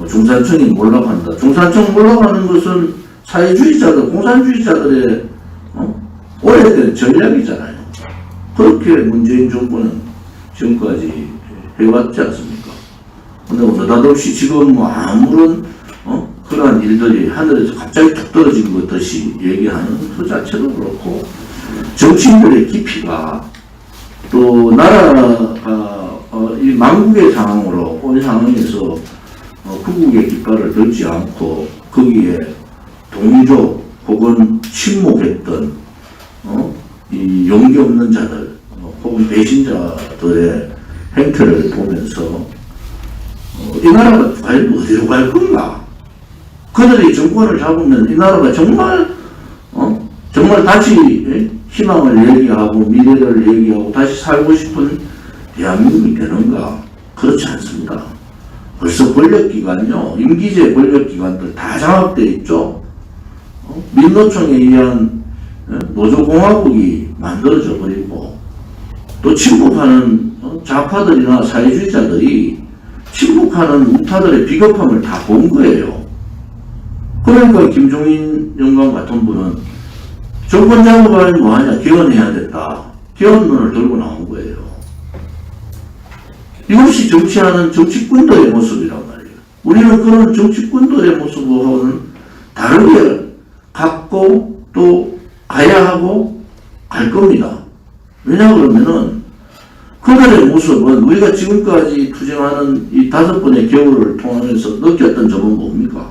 중산층이 몰락한다. 중산층 몰락하는 것은 사회주의자들, 공산주의자들의 오래된 전략이잖아요. 그렇게 문재인 정부는 지금까지 해왔지 않습니까? 근데 느닷없이 지금 뭐 아무런 그러한 일들이 하늘에서 갑자기 툭 떨어진 것 같이 얘기하는 그 자체도 그렇고 정치인들의 깊이가 또 나라가 이 망국의 상황으로 온 상황에서 구국의 깃발을 들지 않고 거기에 동조 혹은 침묵했던 이 용기 없는 자들 혹은 배신자들의 행태를 보면서 이 나라가 과연 어디로 갈 건가? 그들이 정권을 잡으면 이 나라가 정말 다시 희망을 얘기하고 미래를 얘기하고 다시 살고 싶은 대한민국이 되는가? 그렇지 않습니다. 벌써 권력기관요, 임기제 권력기관들 다 장악되어 있죠. 민노총에 의한 노조공화국이 만들어져 버리고 또 침묵하는 좌파들이나 사회주의자들이 침묵하는 우파들의 비겁함을 다 본 거예요. 그러니까 김종인 영감 같은 분은 정권 잡아가면 뭐하냐, 개헌해야 된다. 개헌론을 들고 나온 거예요. 이것이 정치하는 정치꾼들의 모습이란 말이에요. 우리는 그런 정치꾼들의 모습하고는 다르게 갖고 또 가야 하고 갈 겁니다. 왜냐 그러면은 그들의 모습은 우리가 지금까지 투쟁하는 이 5번의 겨울을 통하면서 느꼈던 점은 뭡니까?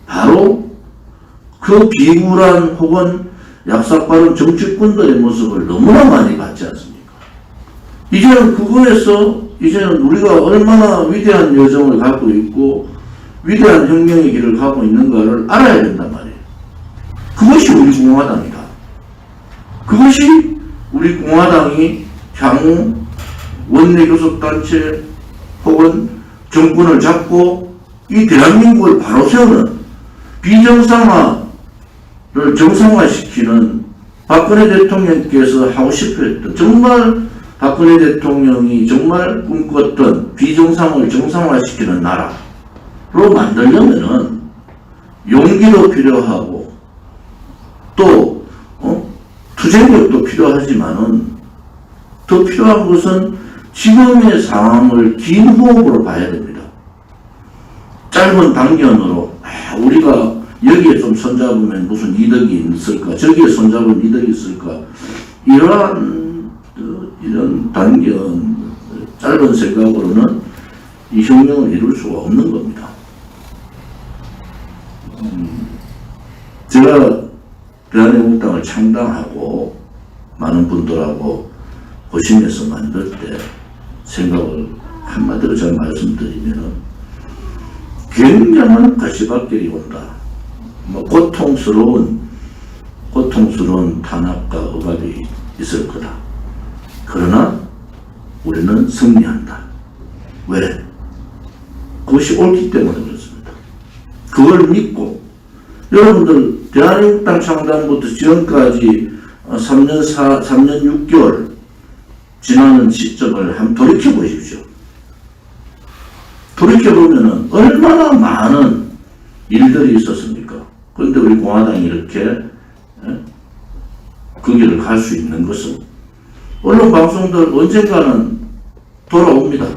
바로 그 비굴한 혹은 약삭빠른 정치꾼들의 모습을 너무나 많이 봤지 않습니까? 이제는 그거에서 이제는 우리가 얼마나 위대한 여정을 갖고 있고 위대한 혁명의 길을 가고 있는가를 알아야 된단 말이에요. 그것이 우리 공화당이다. 그것이 우리 공화당이 향후 원내교섭단체 혹은 정권을 잡고 이 대한민국을 바로 세우는 비정상화를 정상화시키는 박근혜 대통령께서 하고 싶어 했던 정말 박근혜 대통령이 정말 꿈꿨던 비정상을 정상화시키는 나라로 만들려면은 용기도 필요하고 또 투쟁력도 필요하지만은 더 필요한 것은 지금의 상황을 긴 호흡으로 봐야 됩니다. 짧은 단견으로 우리가 여기에 좀 손잡으면 무슨 이득이 있을까, 저기에 손잡으면 이득이 있을까, 이런 단견, 짧은 생각으로는 이 혁명을 이룰 수가 없는 겁니다. 제가 대한민국당을 창당하고 많은 분들하고 고심해서 만들 때 생각을 한마디로 잘 말씀드리면 굉장한 가시밭길이 온다. 고통스러운 탄압과 억압이 있을 거다. 그러나 우리는 승리한다. 왜? 그것이 옳기 때문에 그렇습니다. 그걸 믿고 여러분들 대한민국당 창당부터 지금까지 3년 6개월 지나는 시점을 한번 돌이켜 보십시오. 돌이켜 보면은 얼마나 많은 일들이 있었습니까? 그런데 우리 공화당이 이렇게 그 길을 갈 수 있는 것은 언론 방송들 언젠가는 돌아옵니다.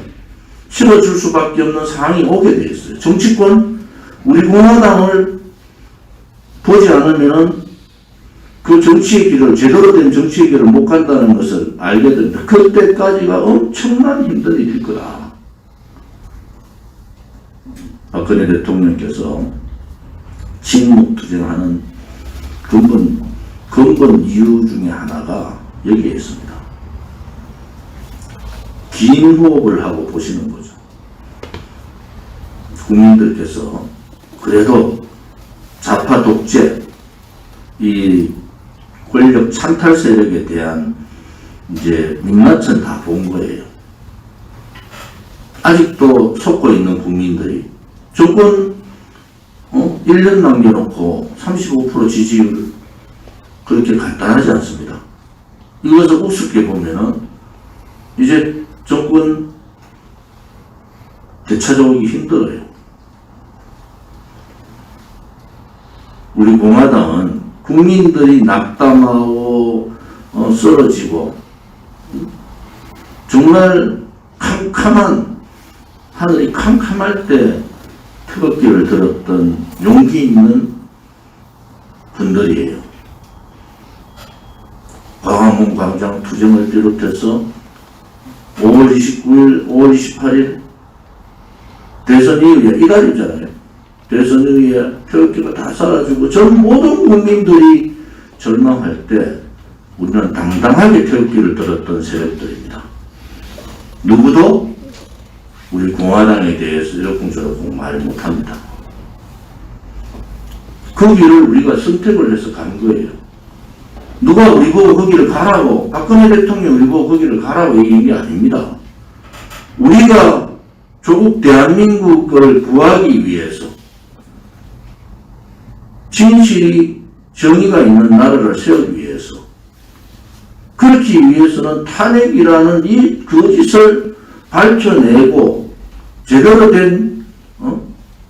실어줄 수밖에 없는 상황이 오게 돼 있어요. 정치권, 우리 공화당을 보지 않으면은 그 정치의 길을, 제대로 된 정치의 길을 못 간다는 것을 알게 됩니다. 그때까지가 엄청난 힘들이 있을 거다. 박근혜 대통령께서 직무투쟁하는 근본 이유 중에 하나가 여기에 있습니다. 긴 호흡을 하고 보시는 거죠. 국민들께서 그래도 좌파 독재, 이 권력 찬탈 세력에 대한 이제 민낯은 다 본 거예요. 아직도 속고 있는 국민들이 정권 1년 남겨놓고 35% 지지율 그렇게 간단하지 않습니다. 이것을 우습게 보면은 이제 정권 되찾아오기 힘들어요. 우리 공화당은 국민들이 낙담하고 쓰러지고 정말 캄캄한 하늘이 캄캄할 때 태극기를 들었던 용기 있는 분들이에요. 광화문 광장 투쟁을 비롯해서 5월 29일, 5월 28일 대선 이후에 이달이잖아요. 대선 이후에 태극기가 다 사라지고 전 모든 국민들이 절망할 때 우리는 당당하게 태극기를 들었던 세력들입니다. 누구도 우리 공화당에 대해서 이러쿵저러쿵 말 못합니다. 그 길을 우리가 선택을 해서 간 거예요. 누가 우리 보고 거기를 가라고, 박근혜 대통령 우리 보고 거기를 가라고 얘기한 게 아닙니다. 우리가 조국 대한민국을 구하기 위해서 진실이 정의가 있는 나라를 세우기 위해서 그렇기 위해서는 탄핵이라는 이 거짓을 밝혀내고 제대로 된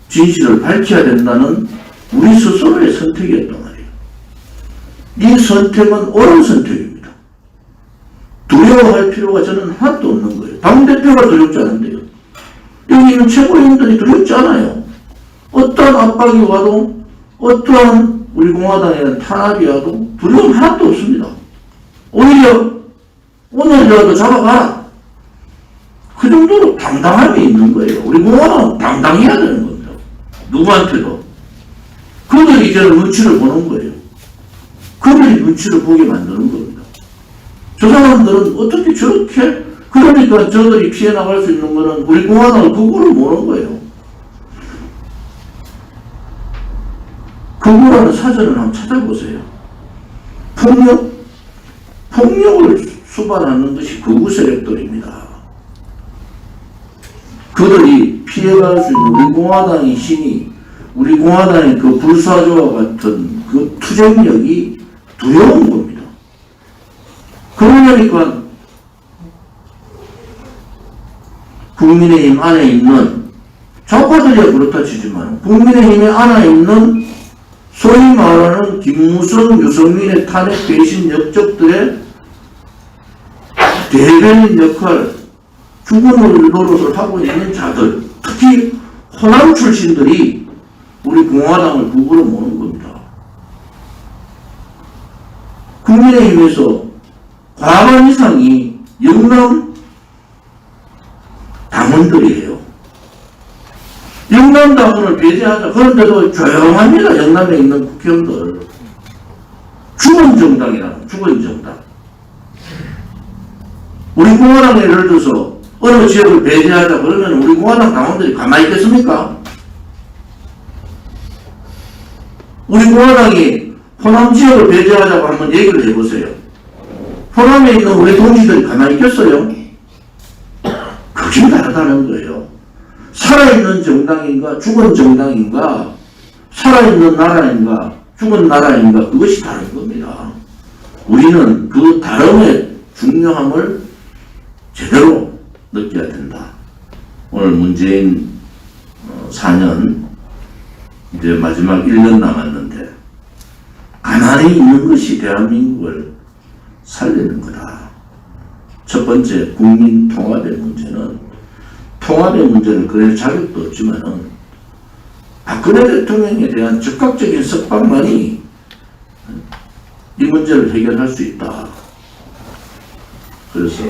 진실을 밝혀야 된다는 우리 스스로의 선택이었단 말이에요. 이 선택은 옳은 선택입니다. 두려워할 필요가 저는 하나도 없는 거예요. 당대표가 두렵지 않은데요. 여기 있는 최고위원들이 두렵지 않아요. 어떠한 압박이 와도 어떠한 우리 공화당에 대한 탄압이 와도 두려움 하나도 없습니다. 오히려 오늘이라도 잡아가라. 그 정도로 당당함이 있는 거예요. 우리 공화당은 당당해야 되는 겁니다. 누구한테도. 그들이 이제 눈치를 보는 거예요. 그들이 눈치를 보게 만드는 겁니다. 저 사람들은 어떻게 저렇게, 그러니까 저들이 피해 나갈 수 있는 거는 우리 공화당을 극우를 모는 거예요. 극우라는 사전을 한번 찾아보세요. 폭력을 수반하는 것이 극우 세력들입니다. 그들이 피해갈 수 있는 우리 공화당의 힘이, 우리 공화당의 그 불사조와 같은 그 투쟁력이 두려운 겁니다. 그러니까 국민의힘 안에 있는, 좌파들이야 그렇다 치지만 국민의힘에 안에 있는 소위 말하는 김무성, 유승민의 탄핵 배신 역적들의 대변인 역할, 죽음을 노릇을 하고 있는 자들, 특히 호남 출신들이 우리 공화당을 극우로 모는 겁니다. 국민의힘에서 과반 이상이 영남 당원들이에요. 영남 당원을 배제하자. 그런데도 조용합니다. 영남에 있는 국회의원들. 죽은 정당이라는, 죽은 정당. 우리 공화당 예를 들어서 어느 지역을 배제하자 그러면 우리 공화당 당원들이 가만히 있겠습니까? 우리 공화당이 호남 지역을 배제하자고 한번 얘기를 해보세요. 호남에 있는 우리 동지들이 가만히 있겠어요? 극히 다르다는 거예요. 살아있는 정당인가 죽은 정당인가, 살아있는 나라인가 죽은 나라인가, 그것이 다른 겁니다. 우리는 그 다름의 중요함을 제대로 느껴야 된다. 오늘 문재인 4년 이제 마지막 1년 남았는데 가만히 있는 것이 대한민국을 살리는 거다. 첫 번째, 국민 통합의 문제는, 통합의 문제를 그럴 자격도 없지만은 박근혜 대통령에 대한 즉각적인 석방만이 이 문제를 해결할 수 있다. 그래서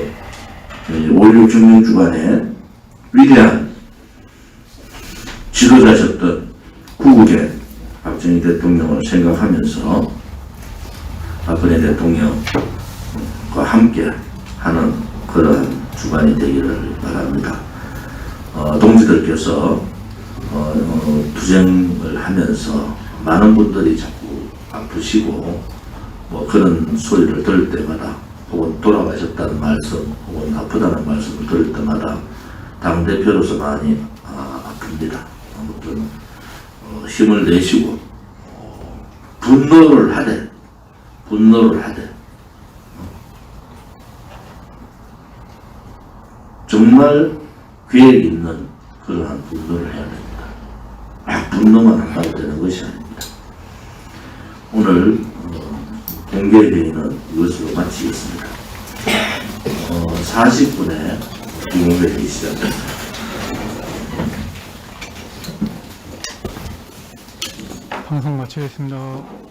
5.16 정명주간에 위대한 지도자셨던 구국의 박정희 대통령을 생각하면서 박근혜 대통령과 함께 하는 그런 주간이 되기를 바랍니다. 동지들께서 투쟁을 하면서 많은 분들이 자꾸 아프시고 뭐 그런 소리를 들을 때마다, 혹은 돌아가셨다는 말씀, 혹은 아프다는 말씀을 들을 때마다 당대표로서 많이 아픕니다. 아무튼 힘을 내시고 분노를 하되 정말 계획 있는 그러한 분노를 해야 됩니다. 분노만 한다고 되는 것이 아닙니다. 오늘 공개회의는 이것으로 마치겠습니다. 40분에 공개회의 시작됩니다. 방송 마치겠습니다.